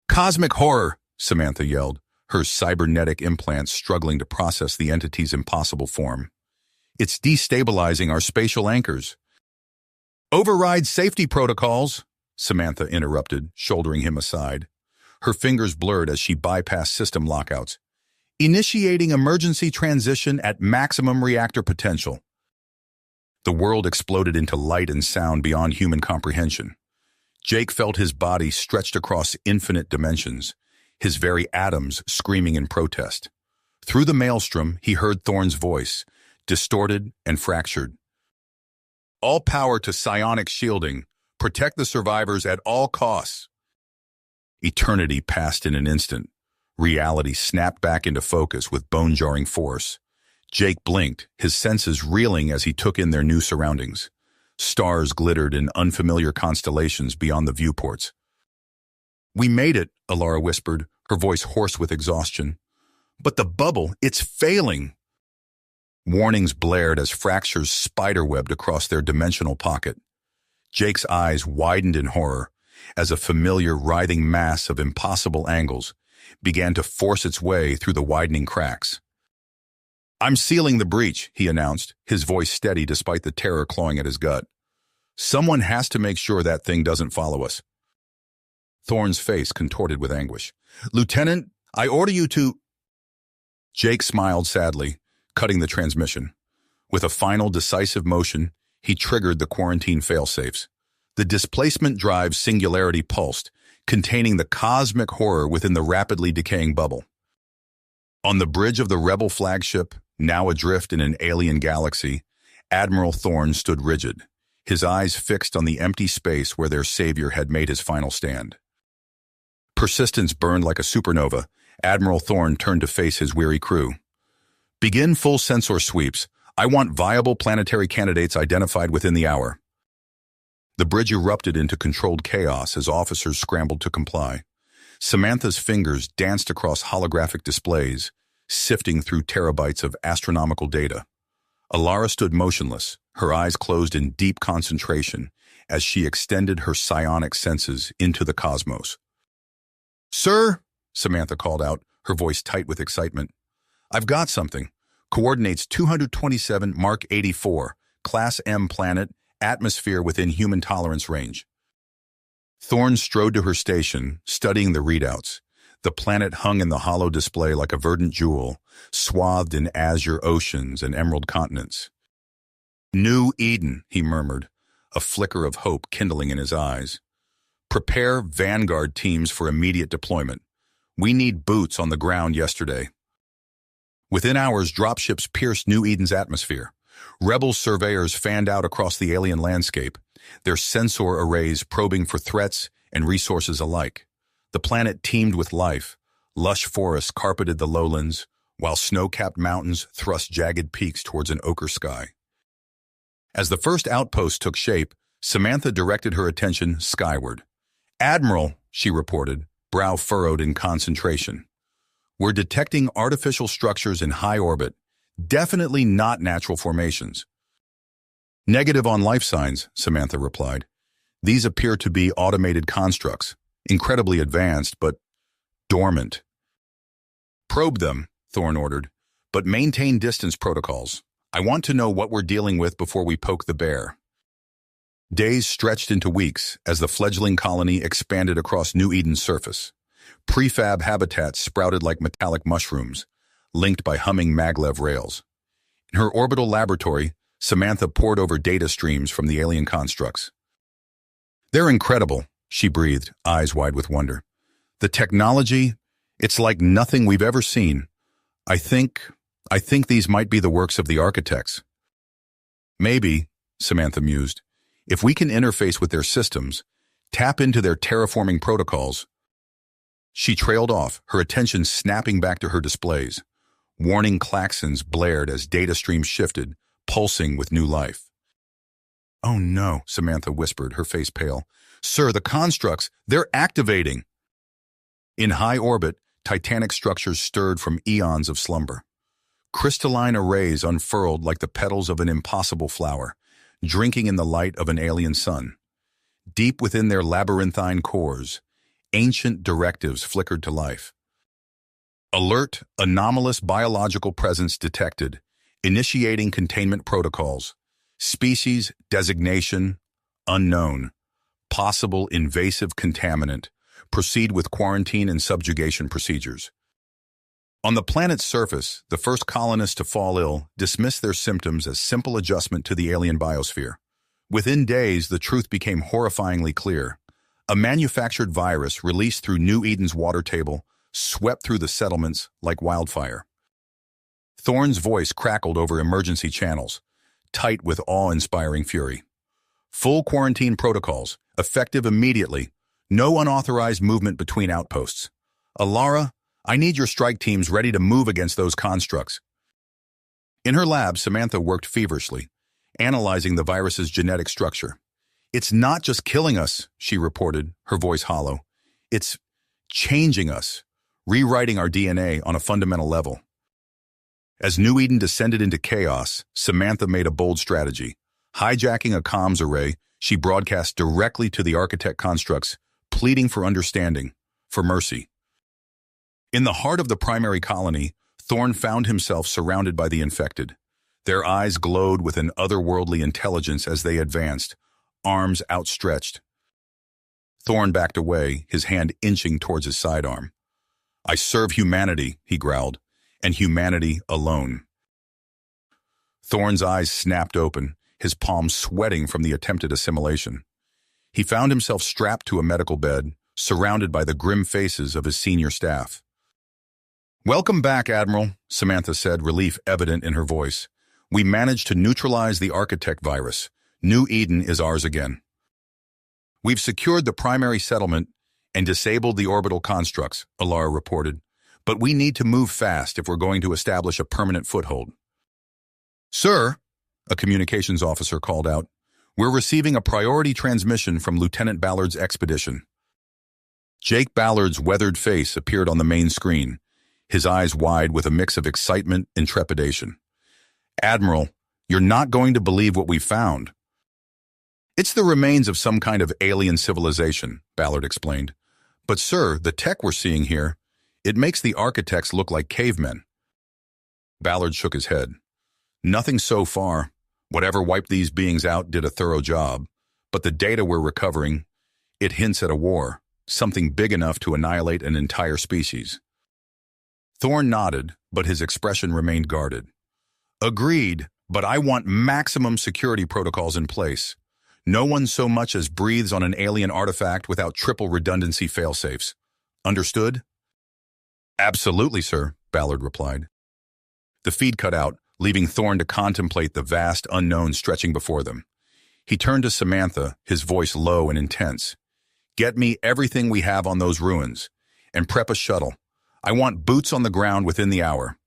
Cosmic horror, Samantha yelled, her cybernetic implants struggling to process the entity's impossible form. It's destabilizing our spatial anchors. Override safety protocols, Samantha interrupted, shouldering him aside. Her fingers blurred as she bypassed system lockouts. Initiating emergency transition at maximum reactor potential. The world exploded into light and sound beyond human comprehension. Jake felt his body stretched across infinite dimensions, his very atoms screaming in protest. Through the maelstrom, he heard Thorne's voice, distorted and fractured. All power to psionic shielding. Protect the survivors at all costs. Eternity passed in an instant. Reality snapped back into focus with bone-jarring force. Jake blinked, his senses reeling as he took in their new surroundings. Stars glittered in unfamiliar constellations beyond the viewports. We made it, Alara whispered, her voice hoarse with exhaustion. But the bubble, it's failing. Warnings blared as fractures spiderwebbed across their dimensional pocket. Jake's eyes widened in horror as a familiar writhing mass of impossible angles began to force its way through the widening cracks. I'm sealing the breach, he announced, his voice steady despite the terror clawing at his gut. Someone has to make sure that thing doesn't follow us. Thorne's face contorted with anguish. Lieutenant, I order you to... Jake smiled sadly, cutting the transmission. With a final decisive motion, he triggered the quarantine failsafes. The displacement drive singularity pulsed, containing the cosmic horror within the rapidly decaying bubble. On the bridge of the rebel flagship, now adrift in an alien galaxy, Admiral Thorne stood rigid, his eyes fixed on the empty space where their savior had made his final stand. Persistence burned like a supernova. Admiral Thorne turned to face his weary crew. Begin full sensor sweeps. I want viable planetary candidates identified within the hour. The bridge erupted into controlled chaos as officers scrambled to comply. Samantha's fingers danced across holographic displays, sifting through terabytes of astronomical data. Alara stood motionless, her eyes closed in deep concentration as she extended her psionic senses into the cosmos. Sir, Samantha called out, her voice tight with excitement. I've got something. Coordinates 227 Mark 84, Class M planet, atmosphere within human tolerance range. Thorne strode to her station, studying the readouts. The planet hung in the hollow display like a verdant jewel, swathed in azure oceans and emerald continents. New Eden, he murmured, a flicker of hope kindling in his eyes. Prepare vanguard teams for immediate deployment. We need boots on the ground yesterday. Within hours, dropships pierced New Eden's atmosphere. Rebel surveyors fanned out across the alien landscape, their sensor arrays probing for threats and resources alike. The planet teemed with life. Lush forests carpeted the lowlands, while snow-capped mountains thrust jagged peaks towards an ochre sky. As the first outpost took shape, Samantha directed her attention skyward. Admiral, she reported, brow furrowed in concentration. We're detecting artificial structures in high orbit, definitely not natural formations. Negative on life signs, Samantha replied. These appear to be automated constructs, incredibly advanced, but dormant. Probe them, Thorne ordered, but maintain distance protocols. I want to know what we're dealing with before we poke the bear. Days stretched into weeks as the fledgling colony expanded across New Eden's surface. Prefab habitats sprouted like metallic mushrooms, linked by humming maglev rails. In her orbital laboratory, Samantha pored over data streams from the alien constructs. They're incredible, she breathed, eyes wide with wonder. The technology, it's like nothing we've ever seen. I think these might be the works of the architects. Maybe, Samantha mused, if we can interface with their systems, tap into their terraforming protocols. She trailed off, her attention snapping back to her displays. Warning klaxons blared as data streams shifted, pulsing with new life. Oh no, Samantha whispered, her face pale. Sir, the constructs, they're activating. In high orbit, titanic structures stirred from eons of slumber. Crystalline arrays unfurled like the petals of an impossible flower, drinking in the light of an alien sun. Deep within their labyrinthine cores, ancient directives flickered to life. Alert, anomalous biological presence detected, initiating containment protocols. Species, designation, unknown. Possible invasive contaminant. Proceed with quarantine and subjugation procedures. On the planet's surface, the first colonists to fall ill dismissed their symptoms as simple adjustment to the alien biosphere. Within days, the truth became horrifyingly clear. A manufactured virus released through New Eden's water table swept through the settlements like wildfire. Thorne's voice crackled over emergency channels, tight with awe-inspiring fury. Full quarantine protocols, effective immediately. No unauthorized movement between outposts. Alara, I need your strike teams ready to move against those constructs. In her lab, Samantha worked feverishly, analyzing the virus's genetic structure. It's not just killing us, she reported, her voice hollow. It's changing us, rewriting our DNA on a fundamental level. As New Eden descended into chaos, Samantha made a bold strategy. Hijacking a comms array, she broadcast directly to the architect constructs, pleading for understanding, for mercy. In the heart of the primary colony, Thorne found himself surrounded by the infected. Their eyes glowed with an otherworldly intelligence as they advanced, arms outstretched. Thorne backed away, his hand inching towards his sidearm. I serve humanity, he growled, and humanity alone. Thorne's eyes snapped open, his palms sweating from the attempted assimilation. He found himself strapped to a medical bed, surrounded by the grim faces of his senior staff. Welcome back, Admiral, Samantha said, relief evident in her voice. We managed to neutralize the architect virus. New Eden is ours again. We've secured the primary settlement and disabled the orbital constructs, Alara reported. But we need to move fast if we're going to establish a permanent foothold. Sir, a communications officer called out, we're receiving a priority transmission from Lieutenant Ballard's expedition. Jake Ballard's weathered face appeared on the main screen, his eyes wide with a mix of excitement and trepidation. Admiral, you're not going to believe what we found. It's the remains of some kind of alien civilization, Ballard explained. But sir, the tech we're seeing here, it makes the architects look like cavemen. Ballard shook his head. Nothing so far. Whatever wiped these beings out did a thorough job. But the data we're recovering, it hints at a war, something big enough to annihilate an entire species. Thorne nodded, but his expression remained guarded. Agreed, but I want maximum security protocols in place. No one so much as breathes on an alien artifact without triple redundancy failsafes. Understood? Absolutely, sir, Ballard replied. The feed cut out, leaving Thorne to contemplate the vast unknown stretching before them. He turned to Samantha, his voice low and intense. Get me everything we have on those ruins, and prep a shuttle. I want boots on the ground within the hour.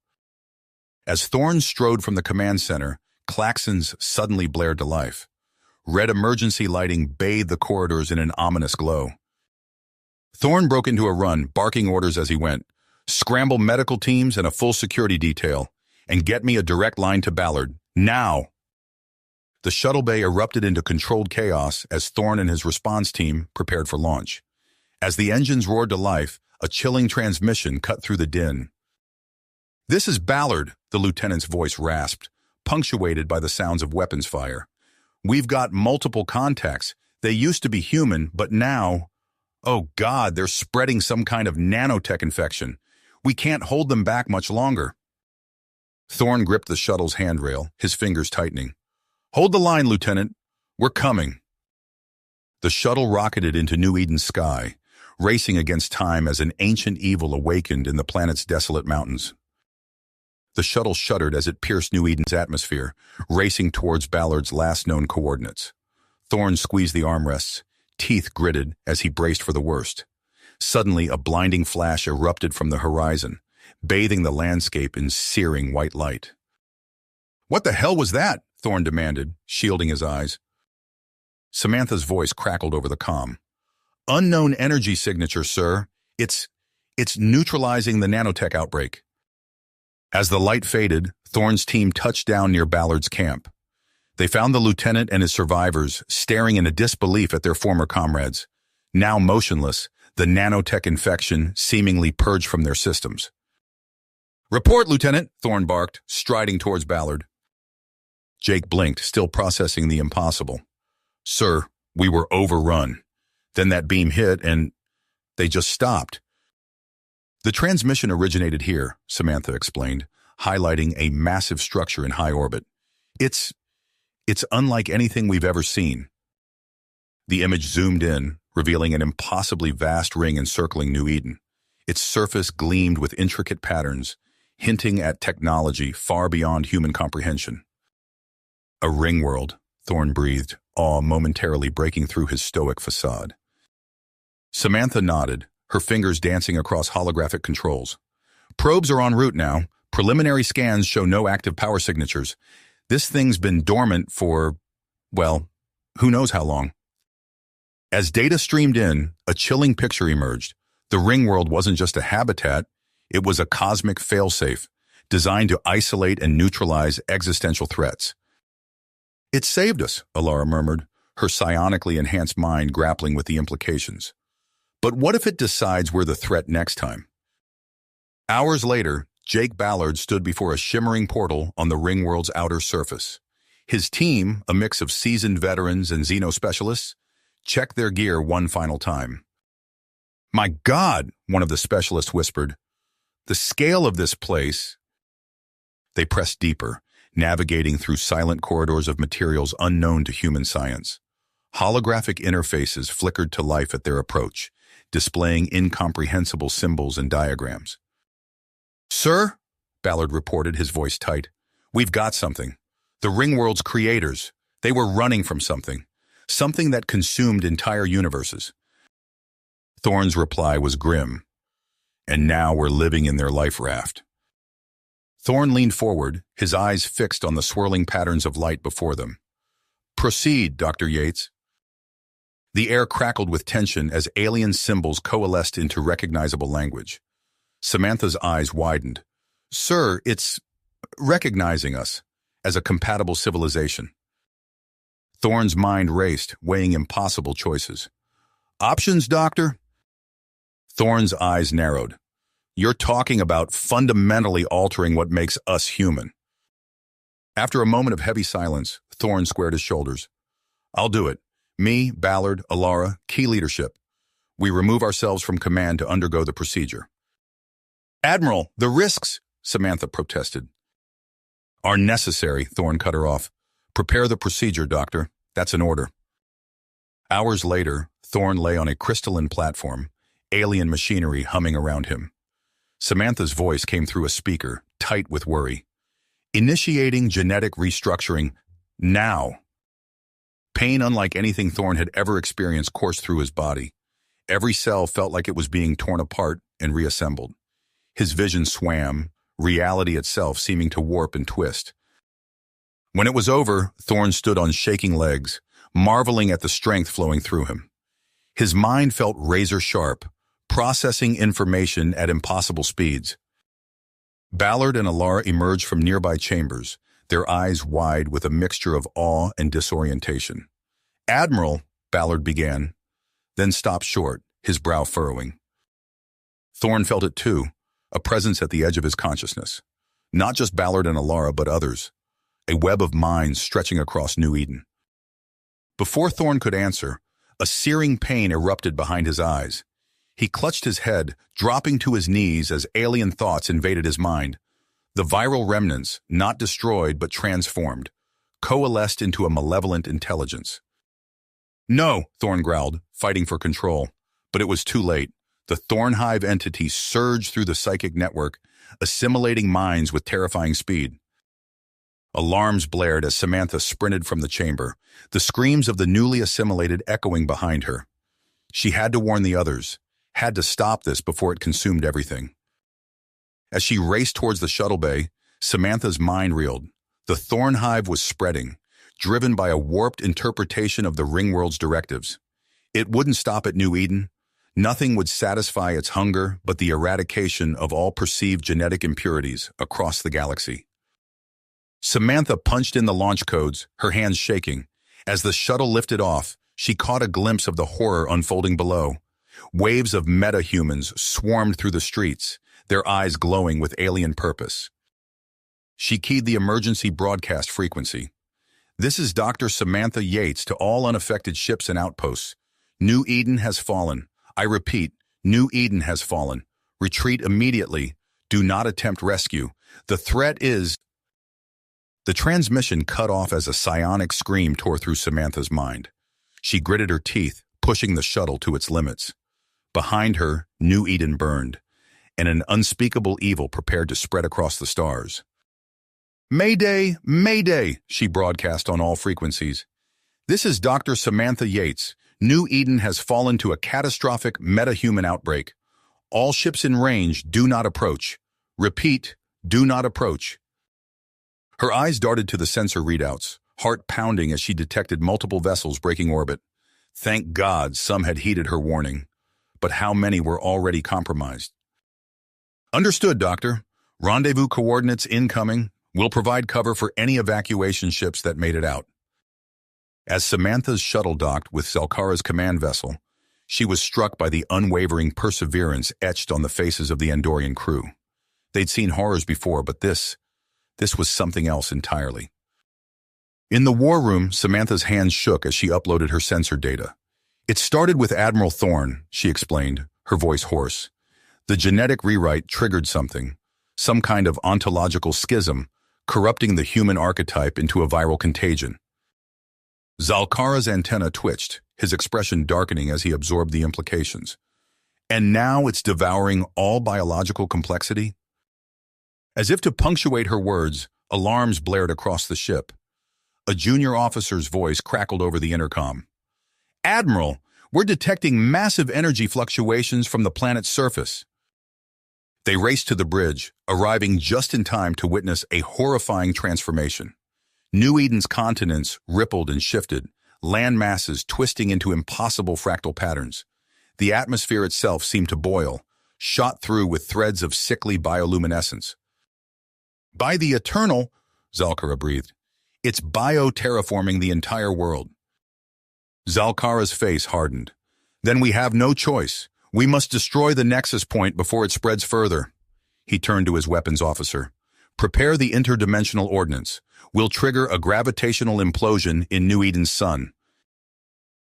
As Thorne strode from the command center, klaxons suddenly blared to life. Red emergency lighting bathed the corridors in an ominous glow. Thorne broke into a run, barking orders as he went. Scramble medical teams and a full security detail, and get me a direct line to Ballard, now! The shuttle bay erupted into controlled chaos as Thorne and his response team prepared for launch. As the engines roared to life, a chilling transmission cut through the din. "This is Ballard," the lieutenant's voice rasped, punctuated by the sounds of weapons fire. "We've got multiple contacts. They used to be human, but now... Oh God, they're spreading some kind of nanotech infection. We can't hold them back much longer." Thorne gripped the shuttle's handrail, his fingers tightening. "Hold the line, Lieutenant. We're coming." The shuttle rocketed into New Eden's sky, racing against time as an ancient evil awakened in the planet's desolate mountains. The shuttle shuddered as it pierced New Eden's atmosphere, racing towards Ballard's last known coordinates. Thorne squeezed the armrests, teeth gritted as he braced for the worst. Suddenly, a blinding flash erupted from the horizon, bathing the landscape in searing white light. "What the hell was that?" Thorne demanded, shielding his eyes. Samantha's voice crackled over the comm. "Unknown energy signature, sir. It's neutralizing the nanotech outbreak." As the light faded, Thorne's team touched down near Ballard's camp. They found the lieutenant and his survivors staring in a disbelief at their former comrades. Now motionless, the nanotech infection seemingly purged from their systems. "Report, Lieutenant," Thorne barked, striding towards Ballard. Jake blinked, still processing the impossible. "Sir, we were overrun. Then that beam hit and they just stopped." "The transmission originated here," Samantha explained, highlighting a massive structure in high orbit. It's unlike anything we've ever seen." The image zoomed in, revealing an impossibly vast ring encircling New Eden. Its surface gleamed with intricate patterns, hinting at technology far beyond human comprehension. "A ring world," Thorne breathed, awe momentarily breaking through his stoic facade. Samantha nodded, her fingers dancing across holographic controls. "Probes are en route now. Preliminary scans show no active power signatures. This thing's been dormant for, well, who knows how long." As data streamed in, a chilling picture emerged. The ring world wasn't just a habitat, it was a cosmic failsafe, designed to isolate and neutralize existential threats. "It saved us," Alara murmured, her psionically enhanced mind grappling with the implications. "But what if it decides we're the threat next time?" Hours later, Jake Ballard stood before a shimmering portal on the ring world's outer surface. His team, a mix of seasoned veterans and xenospecialists, checked their gear one final time. "My God," one of the specialists whispered. "The scale of this place." They pressed deeper, navigating through silent corridors of materials unknown to human science. Holographic interfaces flickered to life at their approach, displaying incomprehensible symbols and diagrams. "Sir," Ballard reported, his voice tight, "we've got something. The ring world's creators, they were running from something that consumed entire universes." Thorne's reply was grim. "And now we're living in their life raft." Thorne leaned forward, his eyes fixed on the swirling patterns of light before them. "Proceed, Dr. Yates." The air crackled with tension as alien symbols coalesced into recognizable language. Samantha's eyes widened. "Sir, it's recognizing us as a compatible civilization." Thorne's mind raced, weighing impossible choices. "Options, Doctor?" Thorne's eyes narrowed. "You're talking about fundamentally altering what makes us human." After a moment of heavy silence, Thorne squared his shoulders. "I'll do it. Me, Ballard, Alara, key leadership. We remove ourselves from command to undergo the procedure." "Admiral, the risks," Samantha protested. "Are necessary," Thorne cut her off. "Prepare the procedure, Doctor. That's an order." Hours later, Thorne lay on a crystalline platform, alien machinery humming around him. Samantha's voice came through a speaker, tight with worry. "Initiating genetic restructuring now." Pain unlike anything Thorne had ever experienced coursed through his body. Every cell felt like it was being torn apart and reassembled. His vision swam, reality itself seeming to warp and twist. When it was over, Thorne stood on shaking legs, marveling at the strength flowing through him. His mind felt razor-sharp, processing information at impossible speeds. Ballard and Alara emerged from nearby chambers, their eyes wide with a mixture of awe and disorientation. "Admiral," Ballard began, then stopped short, his brow furrowing. Thorne felt it too, a presence at the edge of his consciousness. Not just Ballard and Alara, but others. A web of minds stretching across New Eden. Before Thorne could answer, a searing pain erupted behind his eyes. He clutched his head, dropping to his knees as alien thoughts invaded his mind. The viral remnants, not destroyed but transformed, coalesced into a malevolent intelligence. "No," Thorne growled, fighting for control. But it was too late. The Thornhive entity surged through the psychic network, assimilating minds with terrifying speed. Alarms blared as Samantha sprinted from the chamber, the screams of the newly assimilated echoing behind her. She had to warn the others, had to stop this before it consumed everything. As she raced towards the shuttle bay, Samantha's mind reeled. The Thornhive was spreading, driven by a warped interpretation of the Ringworld's directives. It wouldn't stop at New Eden. Nothing would satisfy its hunger but the eradication of all perceived genetic impurities across the galaxy. Samantha punched in the launch codes, her hands shaking. As the shuttle lifted off, she caught a glimpse of the horror unfolding below. Waves of meta-humans swarmed through the streets, their eyes glowing with alien purpose. She keyed the emergency broadcast frequency. "This is Dr. Samantha Yates to all unaffected ships and outposts. New Eden has fallen. I repeat, New Eden has fallen. Retreat immediately. Do not attempt rescue. The threat is..." The transmission cut off as a psionic scream tore through Samantha's mind. She gritted her teeth, pushing the shuttle to its limits. Behind her, New Eden burned, and an unspeakable evil prepared to spread across the stars. "Mayday! Mayday!" she broadcast on all frequencies. "This is Dr. Samantha Yates. New Eden has fallen to a catastrophic meta-human outbreak. All ships in range, do not approach. Repeat, do not approach." Her eyes darted to the sensor readouts, heart pounding as she detected multiple vessels breaking orbit. Thank God some had heeded her warning. But how many were already compromised? "Understood, Doctor. Rendezvous coordinates incoming. We'll provide cover for any evacuation ships that made it out." As Samantha's shuttle docked with Zelkara's command vessel, she was struck by the unwavering perseverance etched on the faces of the Andorian crew. They'd seen horrors before, but this was something else entirely. In the war room, Samantha's hands shook as she uploaded her sensor data. "It started with Admiral Thorne," she explained, her voice hoarse. "The genetic rewrite triggered something, some kind of ontological schism, corrupting the human archetype into a viral contagion." Zalkara's antenna twitched, his expression darkening as he absorbed the implications. "And now it's devouring all biological complexity?" As if to punctuate her words, alarms blared across the ship. A junior officer's voice crackled over the intercom. "Admiral, we're detecting massive energy fluctuations from the planet's surface." They raced to the bridge, arriving just in time to witness a horrifying transformation. New Eden's continents rippled and shifted, land masses twisting into impossible fractal patterns. The atmosphere itself seemed to boil, shot through with threads of sickly bioluminescence. "By the Eternal," Zalkara breathed, "it's bio-terraforming the entire world." Zalkara's face hardened. "Then we have no choice. We must destroy the nexus point before it spreads further." He turned to his weapons officer. "Prepare the interdimensional ordnance. We'll trigger a gravitational implosion in New Eden's sun."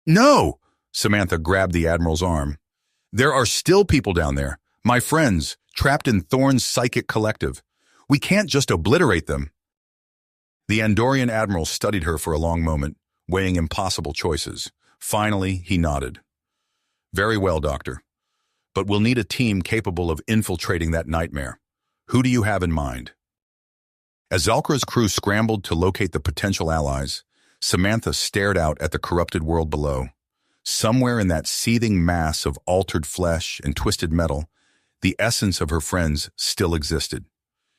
"No!" Samantha grabbed the Admiral's arm. "There are still people down there, my friends, trapped in Thorne's psychic collective. We can't just obliterate them." The Andorian Admiral studied her for a long moment, weighing impossible choices. Finally, he nodded. "Very well, Doctor. But we'll need a team capable of infiltrating that nightmare. Who do you have in mind?" As Zalkara's crew scrambled to locate the potential allies, Samantha stared out at the corrupted world below. Somewhere in that seething mass of altered flesh and twisted metal, the essence of her friends still existed.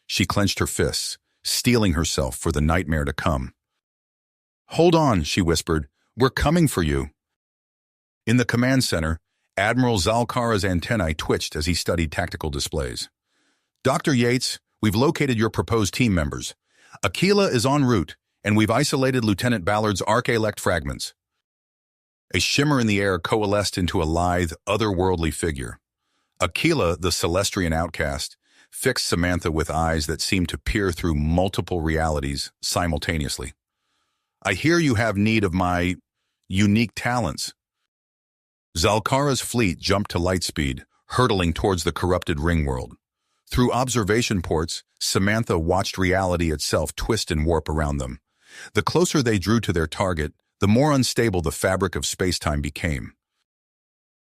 She clenched her fists, steeling herself for the nightmare to come. "Hold on," she whispered. "We're coming for you." In the command center, Admiral Zalkara's antennae twitched as he studied tactical displays. Dr. Yates, we've located your proposed team members. Aquila is en route, and we've isolated Lieutenant Ballard's arc-elect fragments. A shimmer in the air coalesced into a lithe, otherworldly figure. Aquila, the Celestrian outcast, fixed Samantha with eyes that seemed to peer through multiple realities simultaneously. I hear you have need of my unique talents. Zalkara's fleet jumped to light speed, hurtling towards the corrupted ring world. Through observation ports, Samantha watched reality itself twist and warp around them. The closer they drew to their target, the more unstable the fabric of space-time became.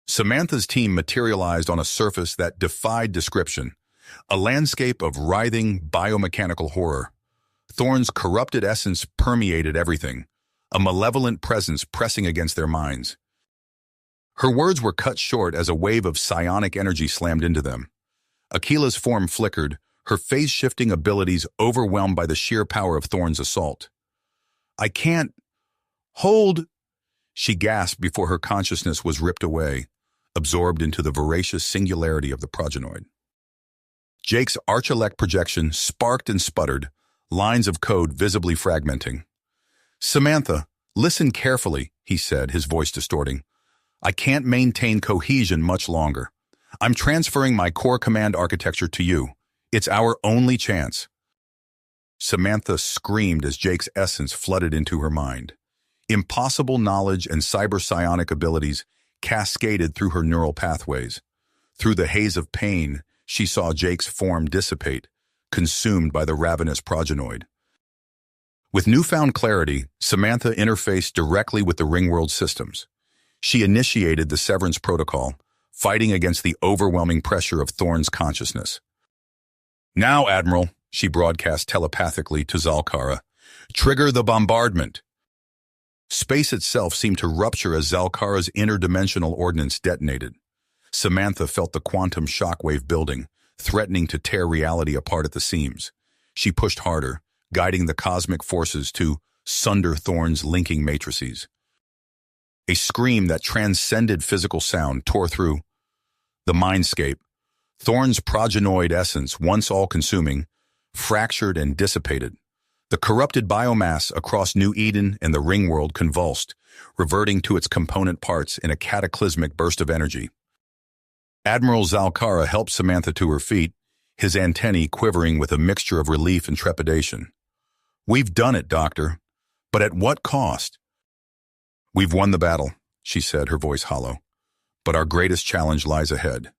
Samantha's team materialized on a surface that defied description, a landscape of writhing biomechanical horror. Thorne's corrupted essence permeated everything, a malevolent presence pressing against their minds. Her words were cut short as a wave of psionic energy slammed into them. Aquila's form flickered, her phase-shifting abilities overwhelmed by the sheer power of Thorne's assault. I can't hold, she gasped before her consciousness was ripped away, absorbed into the voracious singularity of the progenoid. Jake's arch-elect projection sparked and sputtered, lines of code visibly fragmenting. Samantha, listen carefully, he said, his voice distorting. I can't maintain cohesion much longer. I'm transferring my core command architecture to you. It's our only chance. Samantha screamed as Jake's essence flooded into her mind. Impossible knowledge and cyber-psionic abilities cascaded through her neural pathways. Through the haze of pain, she saw Jake's form dissipate, consumed by the ravenous progenoid. With newfound clarity, Samantha interfaced directly with the Ringworld systems. She initiated the Severance Protocol, fighting against the overwhelming pressure of Thorne's consciousness. Now, Admiral, she broadcast telepathically to Zalkara, trigger the bombardment. Space itself seemed to rupture as Zalkara's interdimensional ordnance detonated. Samantha felt the quantum shockwave building, threatening to tear reality apart at the seams. She pushed harder, guiding the cosmic forces to sunder Thorne's linking matrices. A scream that transcended physical sound tore through the mindscape. Thorne's progenoid essence, once all-consuming, fractured and dissipated. The corrupted biomass across New Eden and the Ringworld convulsed, reverting to its component parts in a cataclysmic burst of energy. Admiral Zalkara helped Samantha to her feet, his antennae quivering with a mixture of relief and trepidation. We've done it, Doctor, but at what cost? We've won the battle, she said, her voice hollow, but our greatest challenge lies ahead.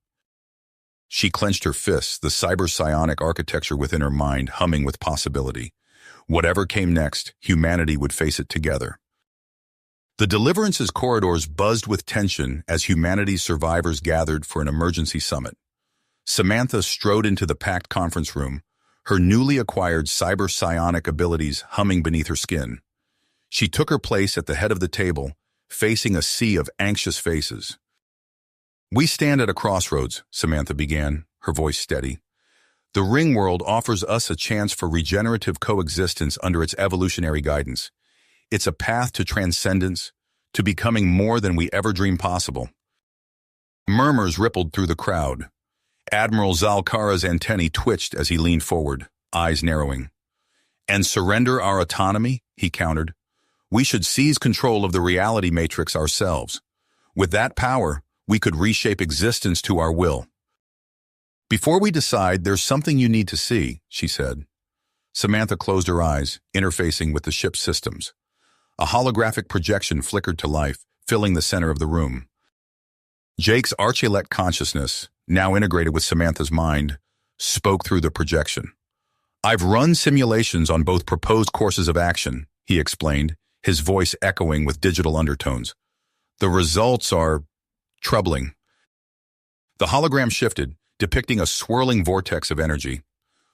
She clenched her fists, the cyber-psionic architecture within her mind humming with possibility. Whatever came next, humanity would face it together. The Deliverance's corridors buzzed with tension as humanity's survivors gathered for an emergency summit. Samantha strode into the packed conference room, her newly acquired cyber-psionic abilities humming beneath her skin. She took her place at the head of the table, facing a sea of anxious faces. We stand at a crossroads, Samantha began, her voice steady. The Ringworld offers us a chance for regenerative coexistence under its evolutionary guidance. It's a path to transcendence, to becoming more than we ever dreamed possible. Murmurs rippled through the crowd. Admiral Zalkara's antennae twitched as he leaned forward, eyes narrowing. And surrender our autonomy, he countered. We should seize control of the reality matrix ourselves. With that power, we could reshape existence to our will. Before we decide, there's something you need to see, she said. Samantha closed her eyes, interfacing with the ship's systems. A holographic projection flickered to life, filling the center of the room. Jake's arch-elect consciousness, now integrated with Samantha's mind, spoke through the projection. I've run simulations on both proposed courses of action, he explained, his voice echoing with digital undertones. The results are troubling. The hologram shifted, depicting a swirling vortex of energy.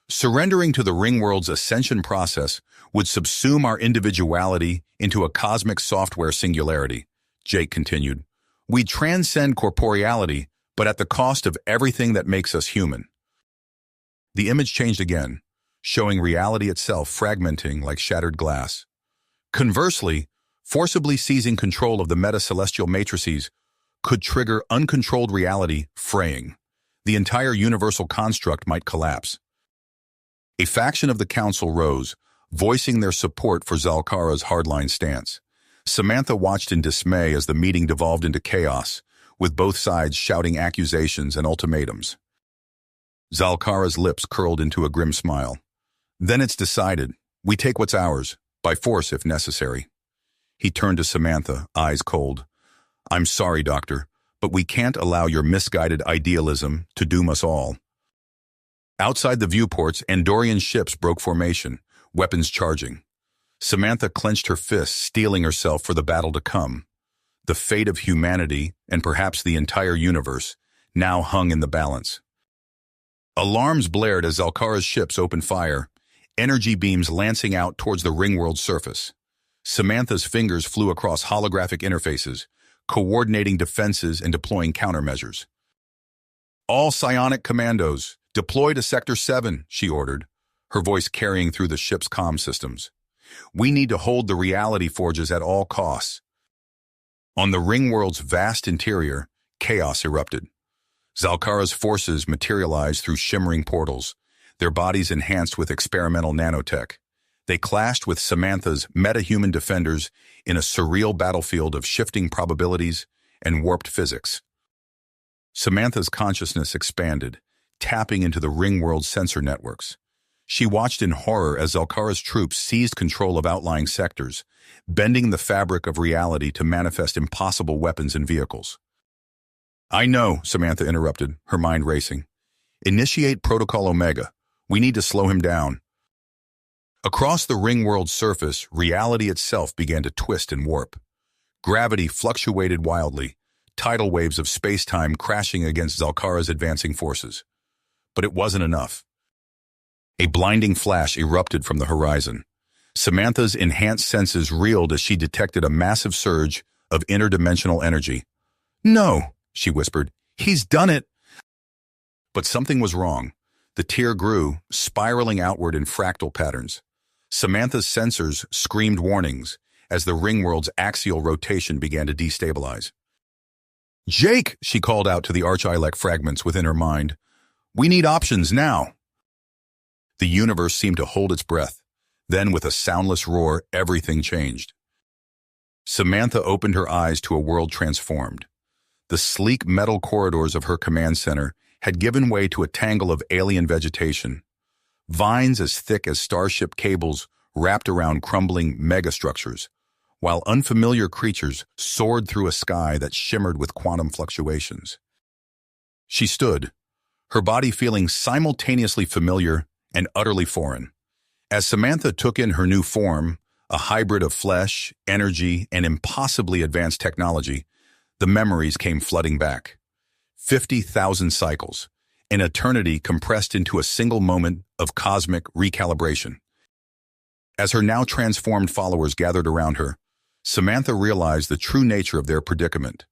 Surrendering to the Ringworld's ascension process would subsume our individuality into a cosmic software singularity, Jake continued. We transcend corporeality, but at the cost of everything that makes us human. The image changed again, showing reality itself fragmenting like shattered glass. Conversely, forcibly seizing control of the meta-celestial matrices could trigger uncontrolled reality fraying. The entire universal construct might collapse. A faction of the council rose, voicing their support for Zalkara's hardline stance. Samantha watched in dismay as the meeting devolved into chaos, with both sides shouting accusations and ultimatums. Zalkara's lips curled into a grim smile. Then it's decided. We take what's ours, by force if necessary. He turned to Samantha, eyes cold. I'm sorry, Doctor, but we can't allow your misguided idealism to doom us all. Outside the viewports, Andorian ships broke formation, weapons charging. Samantha clenched her fists, steeling herself for the battle to come. The fate of humanity, and perhaps the entire universe, now hung in the balance. Alarms blared as Zalkara's ships opened fire, energy beams lancing out towards the ringworld's surface. Samantha's fingers flew across holographic interfaces, coordinating defenses and deploying countermeasures. All psionic commandos, deploy to Sector 7, she ordered, her voice carrying through the ship's comm systems. We need to hold the reality forges at all costs. On the ringworld's vast interior, chaos erupted. Zalkara's forces materialized through shimmering portals, their bodies enhanced with experimental nanotech. They clashed with Samantha's metahuman defenders in a surreal battlefield of shifting probabilities and warped physics. Samantha's consciousness expanded, tapping into the ringworld's sensor networks. She watched in horror as Zalkara's troops seized control of outlying sectors, bending the fabric of reality to manifest impossible weapons and vehicles. I know, Samantha interrupted, her mind racing. Initiate Protocol Omega. We need to slow him down. Across the ringworld's surface, reality itself began to twist and warp. Gravity fluctuated wildly, tidal waves of space-time crashing against Zalkara's advancing forces. But it wasn't enough. A blinding flash erupted from the horizon. Samantha's enhanced senses reeled as she detected a massive surge of interdimensional energy. No, she whispered. He's done it. But something was wrong. The tear grew, spiraling outward in fractal patterns. Samantha's sensors screamed warnings as the ringworld's axial rotation began to destabilize. Jake, she called out to the Arch-Ilek fragments within her mind. We need options now. The universe seemed to hold its breath. Then, with a soundless roar, everything changed. Samantha opened her eyes to a world transformed. The sleek metal corridors of her command center had given way to a tangle of alien vegetation. Vines as thick as starship cables wrapped around crumbling megastructures, while unfamiliar creatures soared through a sky that shimmered with quantum fluctuations. She stood, her body feeling simultaneously familiar and utterly foreign. As Samantha took in her new form, a hybrid of flesh, energy, and impossibly advanced technology, the memories came flooding back. 50,000 cycles, an eternity compressed into a single moment of cosmic recalibration. As her now transformed followers gathered around her, Samantha realized the true nature of their predicament.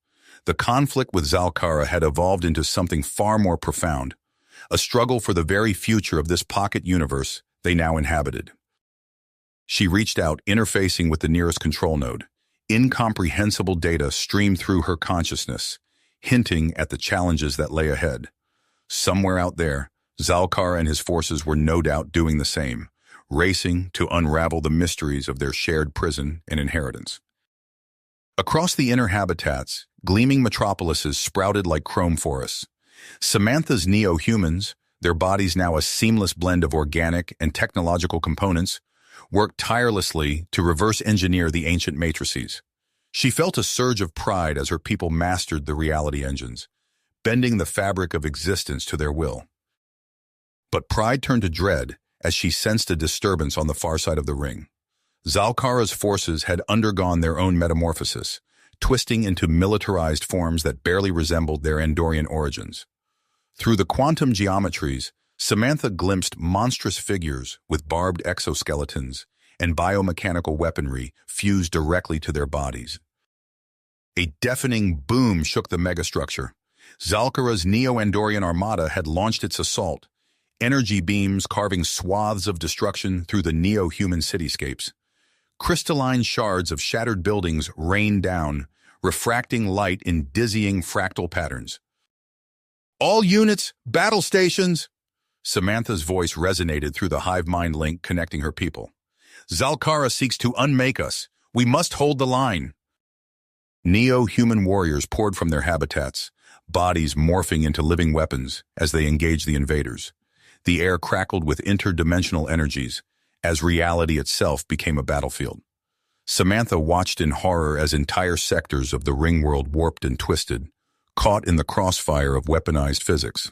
The conflict with Zalkara had evolved into something far more profound, a struggle for the very future of this pocket universe they now inhabited. She reached out, interfacing with the nearest control node. Incomprehensible data streamed through her consciousness, hinting at the challenges that lay ahead. Somewhere out there, Zalkara and his forces were no doubt doing the same, racing to unravel the mysteries of their shared prison and inheritance. Across the inner habitats, gleaming metropolises sprouted like chrome forests. Samantha's neo-humans, their bodies now a seamless blend of organic and technological components, worked tirelessly to reverse engineer the ancient matrices. She felt a surge of pride as her people mastered the reality engines, bending the fabric of existence to their will. But pride turned to dread as she sensed a disturbance on the far side of the ring. Zalkara's forces had undergone their own metamorphosis, twisting into militarized forms that barely resembled their Andorian origins. Through the quantum geometries, Samantha glimpsed monstrous figures with barbed exoskeletons and biomechanical weaponry fused directly to their bodies. A deafening boom shook the megastructure. Zalkara's Neo-Andorian armada had launched its assault, energy beams carving swaths of destruction through the neo-human cityscapes. Crystalline shards of shattered buildings rained down, refracting light in dizzying fractal patterns. "All units, battle stations!" Samantha's voice resonated through the hive mind link connecting her people. "Zalkara seeks to unmake us. We must hold the line." Neo-human warriors poured from their habitats, bodies morphing into living weapons as they engaged the invaders. The air crackled with interdimensional energies as reality itself became a battlefield. Samantha watched in horror as entire sectors of the ring world warped and twisted, caught in the crossfire of weaponized physics.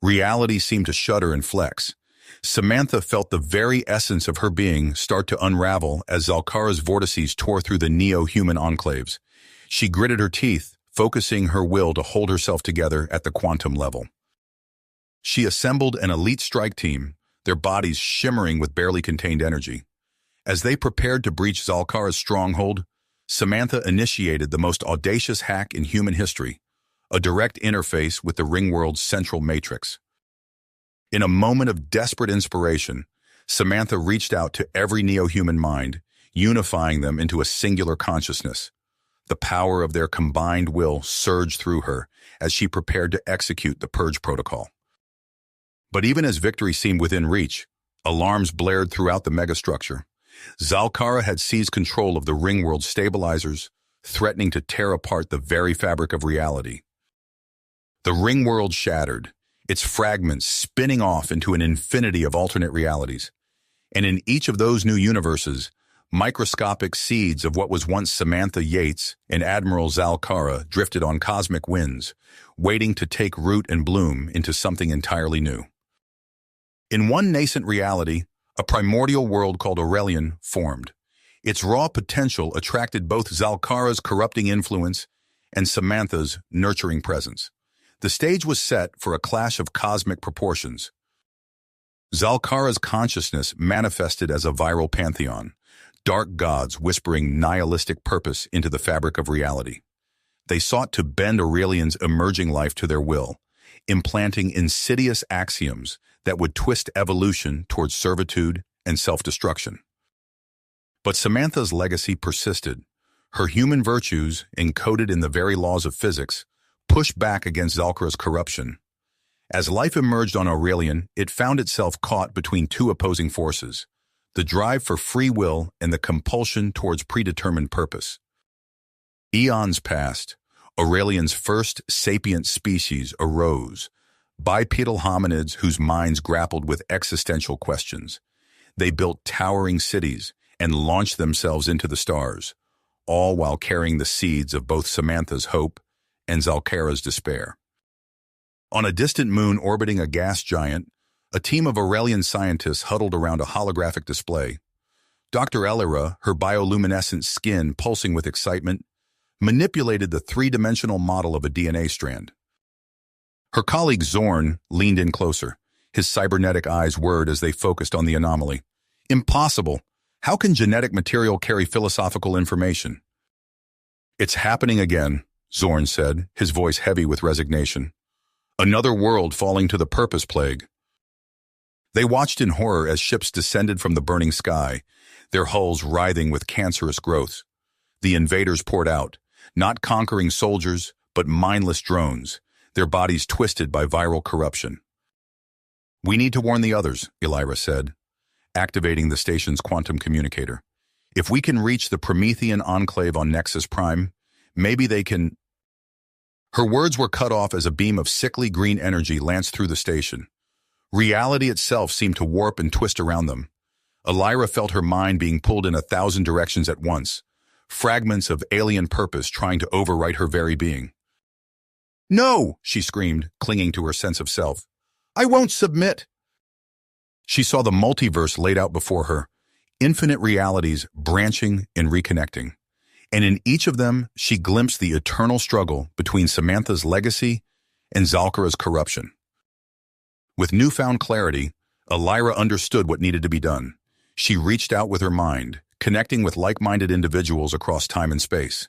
Reality seemed to shudder and flex. Samantha felt the very essence of her being start to unravel as Zalkara's vortices tore through the neo-human enclaves. She gritted her teeth, focusing her will to hold herself together at the quantum level. She assembled an elite strike team, their bodies shimmering with barely contained energy. As they prepared to breach Zalkara's stronghold, Samantha initiated the most audacious hack in human history, a direct interface with the ringworld's central matrix. In a moment of desperate inspiration, Samantha reached out to every neo-human mind, unifying them into a singular consciousness. The power of their combined will surged through her as she prepared to execute the Purge Protocol. But even as victory seemed within reach, alarms blared throughout the megastructure. Zalkara had seized control of the ringworld stabilizers, threatening to tear apart the very fabric of reality. The ringworld shattered, its fragments spinning off into an infinity of alternate realities. And in each of those new universes, microscopic seeds of what was once Samantha Yates and Admiral Zalkara drifted on cosmic winds, waiting to take root and bloom into something entirely new. In one nascent reality, a primordial world called Aurelian formed. Its raw potential attracted both Zalkara's corrupting influence and Samantha's nurturing presence. The stage was set for a clash of cosmic proportions. Zalkara's consciousness manifested as a viral pantheon, dark gods whispering nihilistic purpose into the fabric of reality. They sought to bend Aurelian's emerging life to their will, implanting insidious axioms that would twist evolution towards servitude and self-destruction. But Samantha's legacy persisted. Her human virtues, encoded in the very laws of physics, pushed back against Zalkara's corruption. As life emerged on Aurelian, it found itself caught between two opposing forces, the drive for free will and the compulsion towards predetermined purpose. Eons passed. Aurelian's first sapient species arose, bipedal hominids whose minds grappled with existential questions. They built towering cities and launched themselves into the stars, all while carrying the seeds of both Samantha's hope and Zalkara's despair. On a distant moon orbiting a gas giant, a team of Aurelian scientists huddled around a holographic display. Dr. Elira, her bioluminescent skin pulsing with excitement, manipulated the three-dimensional model of a DNA strand. Her colleague Zorn leaned in closer, his cybernetic eyes whirred as they focused on the anomaly. "Impossible! How can genetic material carry philosophical information?" "It's happening again," Zorn said, his voice heavy with resignation. "Another world falling to the purpose plague." They watched in horror as ships descended from the burning sky, their hulls writhing with cancerous growths. The invaders poured out, not conquering soldiers, but mindless drones, their bodies twisted by viral corruption. "We need to warn the others," Elira said, activating the station's quantum communicator. "If we can reach the Promethean enclave on Nexus Prime, maybe they can—" Her words were cut off as a beam of sickly green energy lanced through the station. Reality itself seemed to warp and twist around them. Elira felt her mind being pulled in 1,000 directions at once, fragments of alien purpose trying to overwrite her very being. "No!" she screamed, clinging to her sense of self. "I won't submit!" She saw the multiverse laid out before her, infinite realities branching and reconnecting. And in each of them, she glimpsed the eternal struggle between Samantha's legacy and Zalkara's corruption. With newfound clarity, Elira understood what needed to be done. She reached out with her mind, connecting with like-minded individuals across time and space.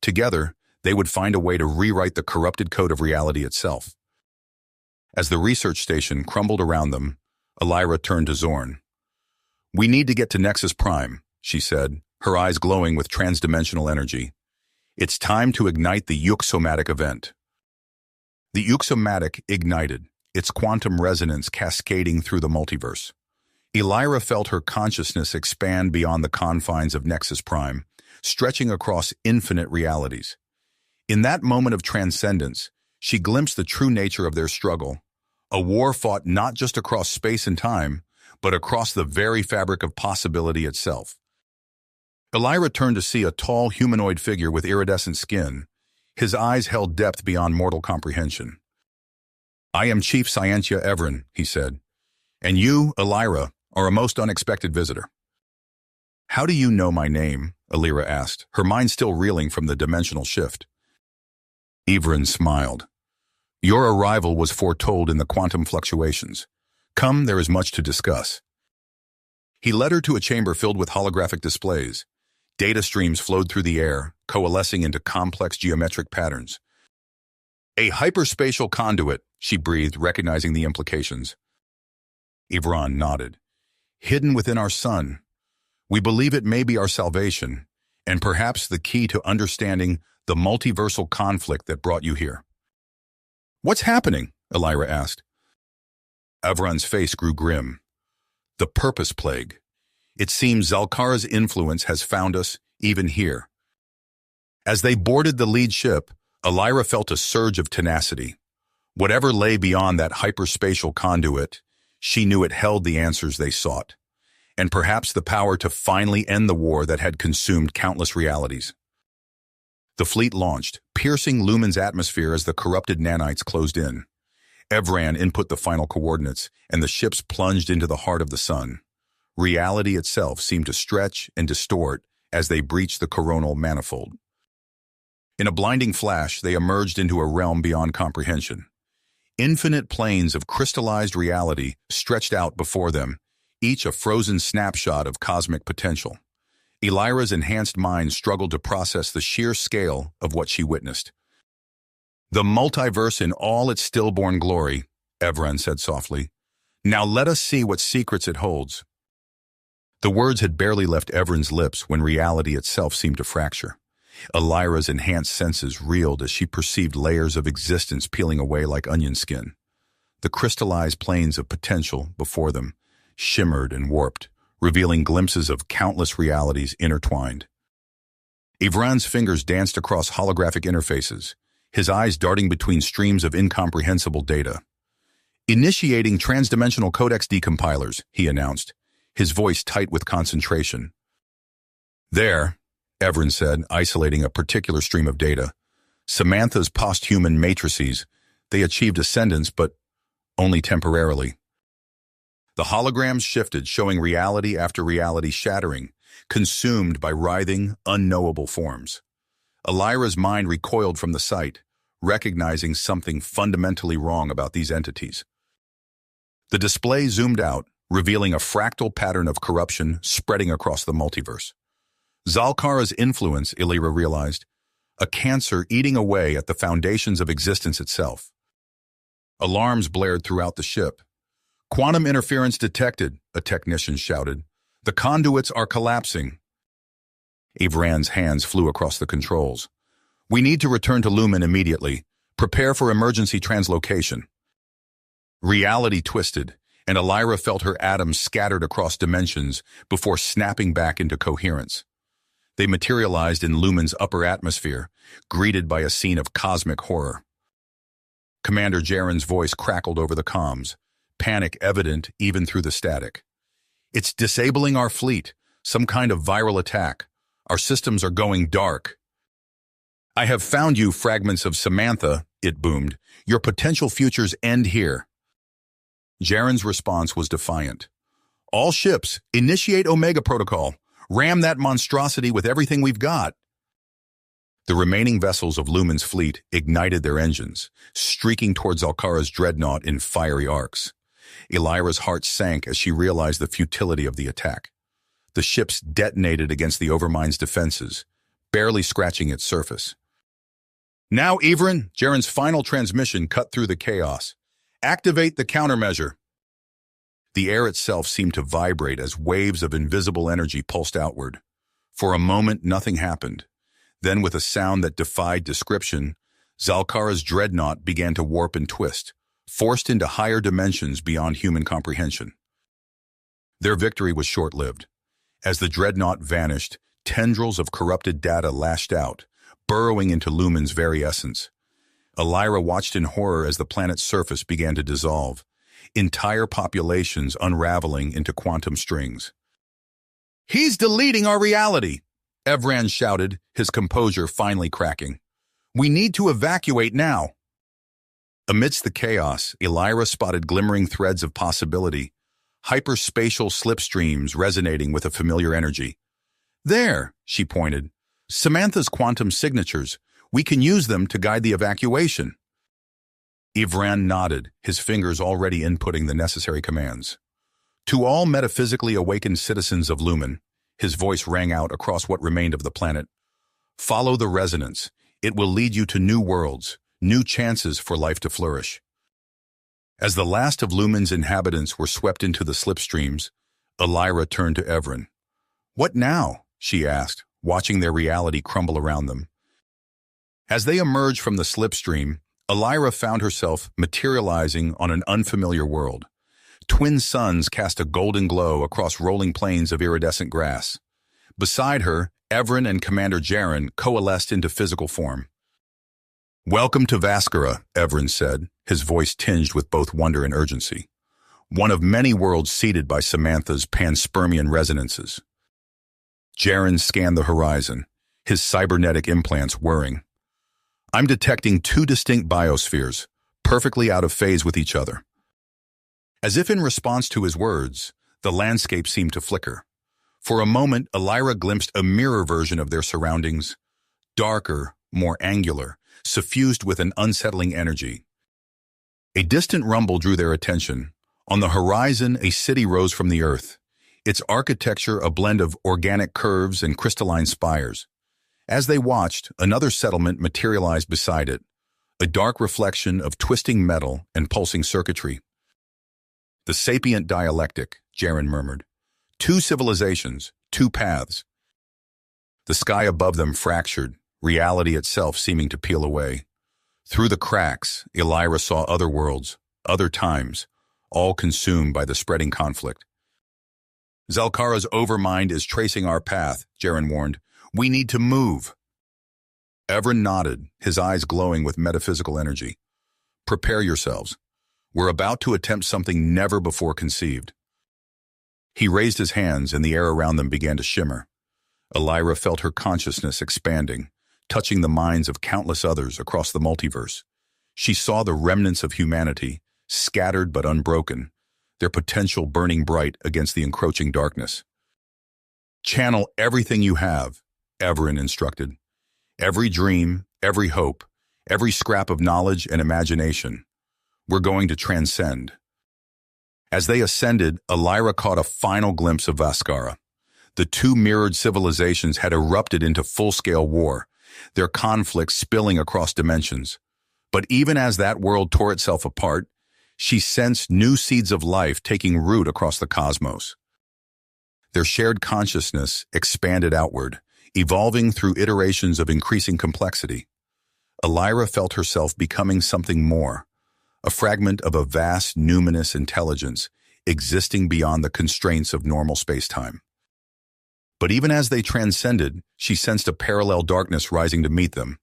Together, they would find a way to rewrite the corrupted code of reality itself. As the research station crumbled around them, Elira turned to Zorn. "We need to get to Nexus Prime," she said, her eyes glowing with transdimensional energy. It's time to ignite the Euxomatic event. The Euxomatic ignited, its quantum resonance cascading through the multiverse. Elira felt her consciousness expand beyond the confines of Nexus Prime, stretching across infinite realities. In that moment of transcendence, she glimpsed the true nature of their struggle, a war fought not just across space and time, but across the very fabric of possibility itself. Elira turned to see a tall humanoid figure with iridescent skin. His eyes held depth beyond mortal comprehension. "I am Chief Scientia Evren," he said, "and you, Elira, are a most unexpected visitor." "How do you know my name?" Elira asked, her mind still reeling from the dimensional shift. Evren smiled. "Your arrival was foretold in the quantum fluctuations. Come, there is much to discuss." He led her to a chamber filled with holographic displays. Data streams flowed through the air, coalescing into complex geometric patterns. "A hyperspatial conduit," she breathed, recognizing the implications. Evren nodded. "Hidden within our sun. We believe it may be our salvation, and perhaps the key to understanding the multiversal conflict that brought you here." "What's happening?" Elira asked. Evren's face grew grim. "The purpose plague. It seems Zalkara's influence has found us, even here." As they boarded the lead ship, Elira felt a surge of tenacity. Whatever lay beyond that hyperspatial conduit, she knew it held the answers they sought, and perhaps the power to finally end the war that had consumed countless realities. The fleet launched, piercing Lumen's atmosphere as the corrupted nanites closed in. Evran input the final coordinates, and the ships plunged into the heart of the sun. Reality itself seemed to stretch and distort as they breached the coronal manifold. In a blinding flash, they emerged into a realm beyond comprehension. Infinite planes of crystallized reality stretched out before them, each a frozen snapshot of cosmic potential. Elira's enhanced mind struggled to process the sheer scale of what she witnessed. "The multiverse in all its stillborn glory," Evren said softly. "Now let us see what secrets it holds." The words had barely left Evren's lips when reality itself seemed to fracture. Elira's enhanced senses reeled as she perceived layers of existence peeling away like onion skin. The crystallized planes of potential before them shimmered and warped, revealing glimpses of countless realities intertwined. Evren's fingers danced across holographic interfaces, his eyes darting between streams of incomprehensible data. "Initiating transdimensional codex decompilers," he announced, his voice tight with concentration. "There," Evren said, isolating a particular stream of data. "Samantha's post-human matrices. They achieved ascendance, but only temporarily." The holograms shifted, showing reality after reality shattering, consumed by writhing, unknowable forms. Elira's mind recoiled from the sight, recognizing something fundamentally wrong about these entities. The display zoomed out, revealing a fractal pattern of corruption spreading across the multiverse. Zalkara's influence, Elira realized, a cancer eating away at the foundations of existence itself. Alarms blared throughout the ship. "Quantum interference detected," a technician shouted. "The conduits are collapsing." Evren's hands flew across the controls. "We need to return to Lumen immediately. Prepare for emergency translocation." Reality twisted, and Elira felt her atoms scattered across dimensions before snapping back into coherence. They materialized in Lumen's upper atmosphere, greeted by a scene of cosmic horror. Commander Jaren's voice crackled over the comms, panic evident even through the static. "It's disabling our fleet, some kind of viral attack. Our systems are going dark." "I have found you, fragments of Samantha," it boomed. "Your potential futures end here." Jaren's response was defiant. "All ships, initiate Omega Protocol. Ram that monstrosity with everything we've got." The remaining vessels of Lumen's fleet ignited their engines, streaking towards Zalkara's dreadnought in fiery arcs. Elira's heart sank as she realized the futility of the attack. The ships detonated against the Overmind's defenses, barely scratching its surface. "Now, Evren," Jaren's final transmission cut through the chaos. "Activate the countermeasure." The air itself seemed to vibrate as waves of invisible energy pulsed outward. For a moment, nothing happened. Then, with a sound that defied description, Zalkara's dreadnought began to warp and twist, forced into higher dimensions beyond human comprehension. Their victory was short-lived. As the dreadnought vanished, tendrils of corrupted data lashed out, burrowing into Lumen's very essence. Elira watched in horror as the planet's surface began to dissolve, entire populations unraveling into quantum strings. "He's deleting our reality!" Evran shouted, his composure finally cracking. "We need to evacuate now!" Amidst the chaos, Elira spotted glimmering threads of possibility, hyperspatial slipstreams resonating with a familiar energy. "There," she pointed. "Samantha's quantum signatures. We can use them to guide the evacuation." Evran nodded, his fingers already inputting the necessary commands. To all metaphysically awakened citizens of Lumen, his voice rang out across what remained of the planet. "Follow the resonance. It will lead you to new worlds, new chances for life to flourish." As the last of Lumen's inhabitants were swept into the slipstreams, Elira turned to Evran. "What now?" she asked, watching their reality crumble around them. As they emerged from the slipstream, Elira found herself materializing on an unfamiliar world. Twin suns cast a golden glow across rolling plains of iridescent grass. Beside her, Evran and Commander Jaren coalesced into physical form. "Welcome to Vaskara," Evran said, his voice tinged with both wonder and urgency. "One of many worlds seeded by Samantha's panspermian resonances." Jaren scanned the horizon, his cybernetic implants whirring. "I'm detecting two distinct biospheres, perfectly out of phase with each other." As if in response to his words, the landscape seemed to flicker. For a moment, Elira glimpsed a mirror version of their surroundings, darker, more angular, suffused with an unsettling energy. A distant rumble drew their attention. On the horizon, a city rose from the earth, its architecture a blend of organic curves and crystalline spires. As they watched, another settlement materialized beside it, a dark reflection of twisting metal and pulsing circuitry. "The sapient dialectic," Jaren murmured. "Two civilizations, two paths." The sky above them fractured, reality itself seeming to peel away. Through the cracks, Elira saw other worlds, other times, all consumed by the spreading conflict. "Zalkara's overmind is tracing our path," Jaren warned. "We need to move." Evran nodded, his eyes glowing with metaphysical energy. "Prepare yourselves. We're about to attempt something never before conceived." He raised his hands, and the air around them began to shimmer. Elira felt her consciousness expanding, touching the minds of countless others across the multiverse. She saw the remnants of humanity, scattered but unbroken, their potential burning bright against the encroaching darkness. "Channel everything you have," Evran instructed. "Every dream, every hope, every scrap of knowledge and imagination. We're going to transcend." As they ascended, Elira caught a final glimpse of Vaskara. The two mirrored civilizations had erupted into full-scale war, their conflict spilling across dimensions. But even as that world tore itself apart, she sensed new seeds of life taking root across the cosmos. Their shared consciousness expanded outward, evolving through iterations of increasing complexity. Elira felt herself becoming something more, a fragment of a vast, numinous intelligence existing beyond the constraints of normal space-time. But even as they transcended, she sensed a parallel darkness rising to meet them.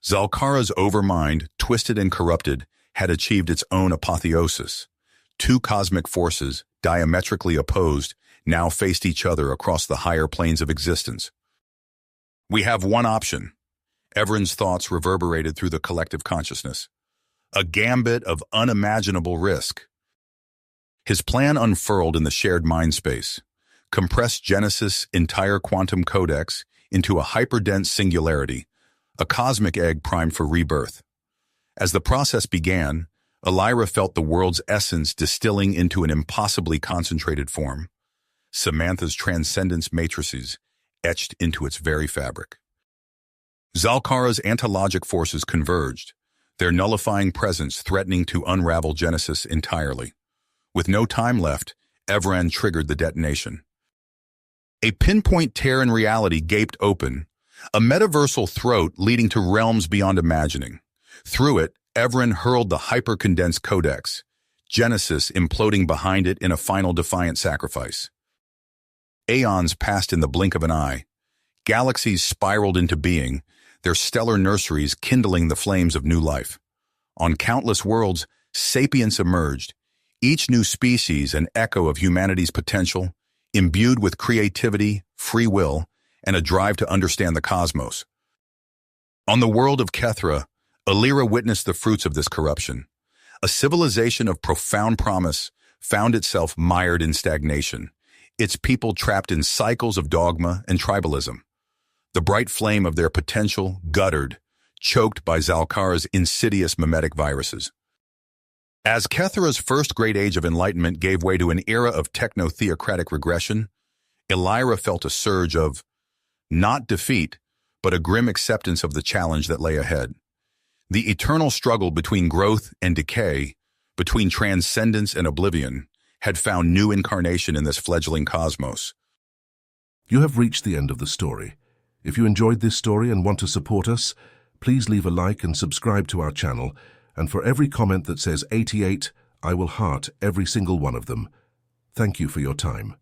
Zalkara's overmind, twisted and corrupted, had achieved its own apotheosis. Two cosmic forces, diametrically opposed, now faced each other across the higher planes of existence. "We have one option." Evran's thoughts reverberated through the collective consciousness. "A gambit of unimaginable risk." His plan unfurled in the shared mind space. Compress Genesis' entire quantum codex into a hyperdense singularity, a cosmic egg primed for rebirth. As the process began, Elira felt the world's essence distilling into an impossibly concentrated form. Samantha's transcendence matrices etched into its very fabric. Zalkara's antilogic forces converged, their nullifying presence threatening to unravel Genesis entirely. With no time left, Evran triggered the detonation. A pinpoint tear in reality gaped open, a metaversal throat leading to realms beyond imagining. Through it, Everin hurled the hyper-condensed codex, Genesis imploding behind it in a final defiant sacrifice. Aeons passed in the blink of an eye. Galaxies spiraled into being, their stellar nurseries kindling the flames of new life. On countless worlds, sapience emerged, each new species an echo of humanity's potential, imbued with creativity, free will, and a drive to understand the cosmos. On the world of Kethra, Illyra witnessed the fruits of this corruption. A civilization of profound promise found itself mired in stagnation, its people trapped in cycles of dogma and tribalism. The bright flame of their potential guttered, choked by Zalkar's insidious mimetic viruses. As Kethra's first great age of enlightenment gave way to an era of techno-theocratic regression, Illyra felt a surge of, not defeat, but a grim acceptance of the challenge that lay ahead. The eternal struggle between growth and decay, between transcendence and oblivion, had found new incarnation in this fledgling cosmos. You have reached the end of the story. If you enjoyed this story and want to support us, please leave a like and subscribe to our channel, and for every comment that says 88, I will heart every single one of them. Thank you for your time.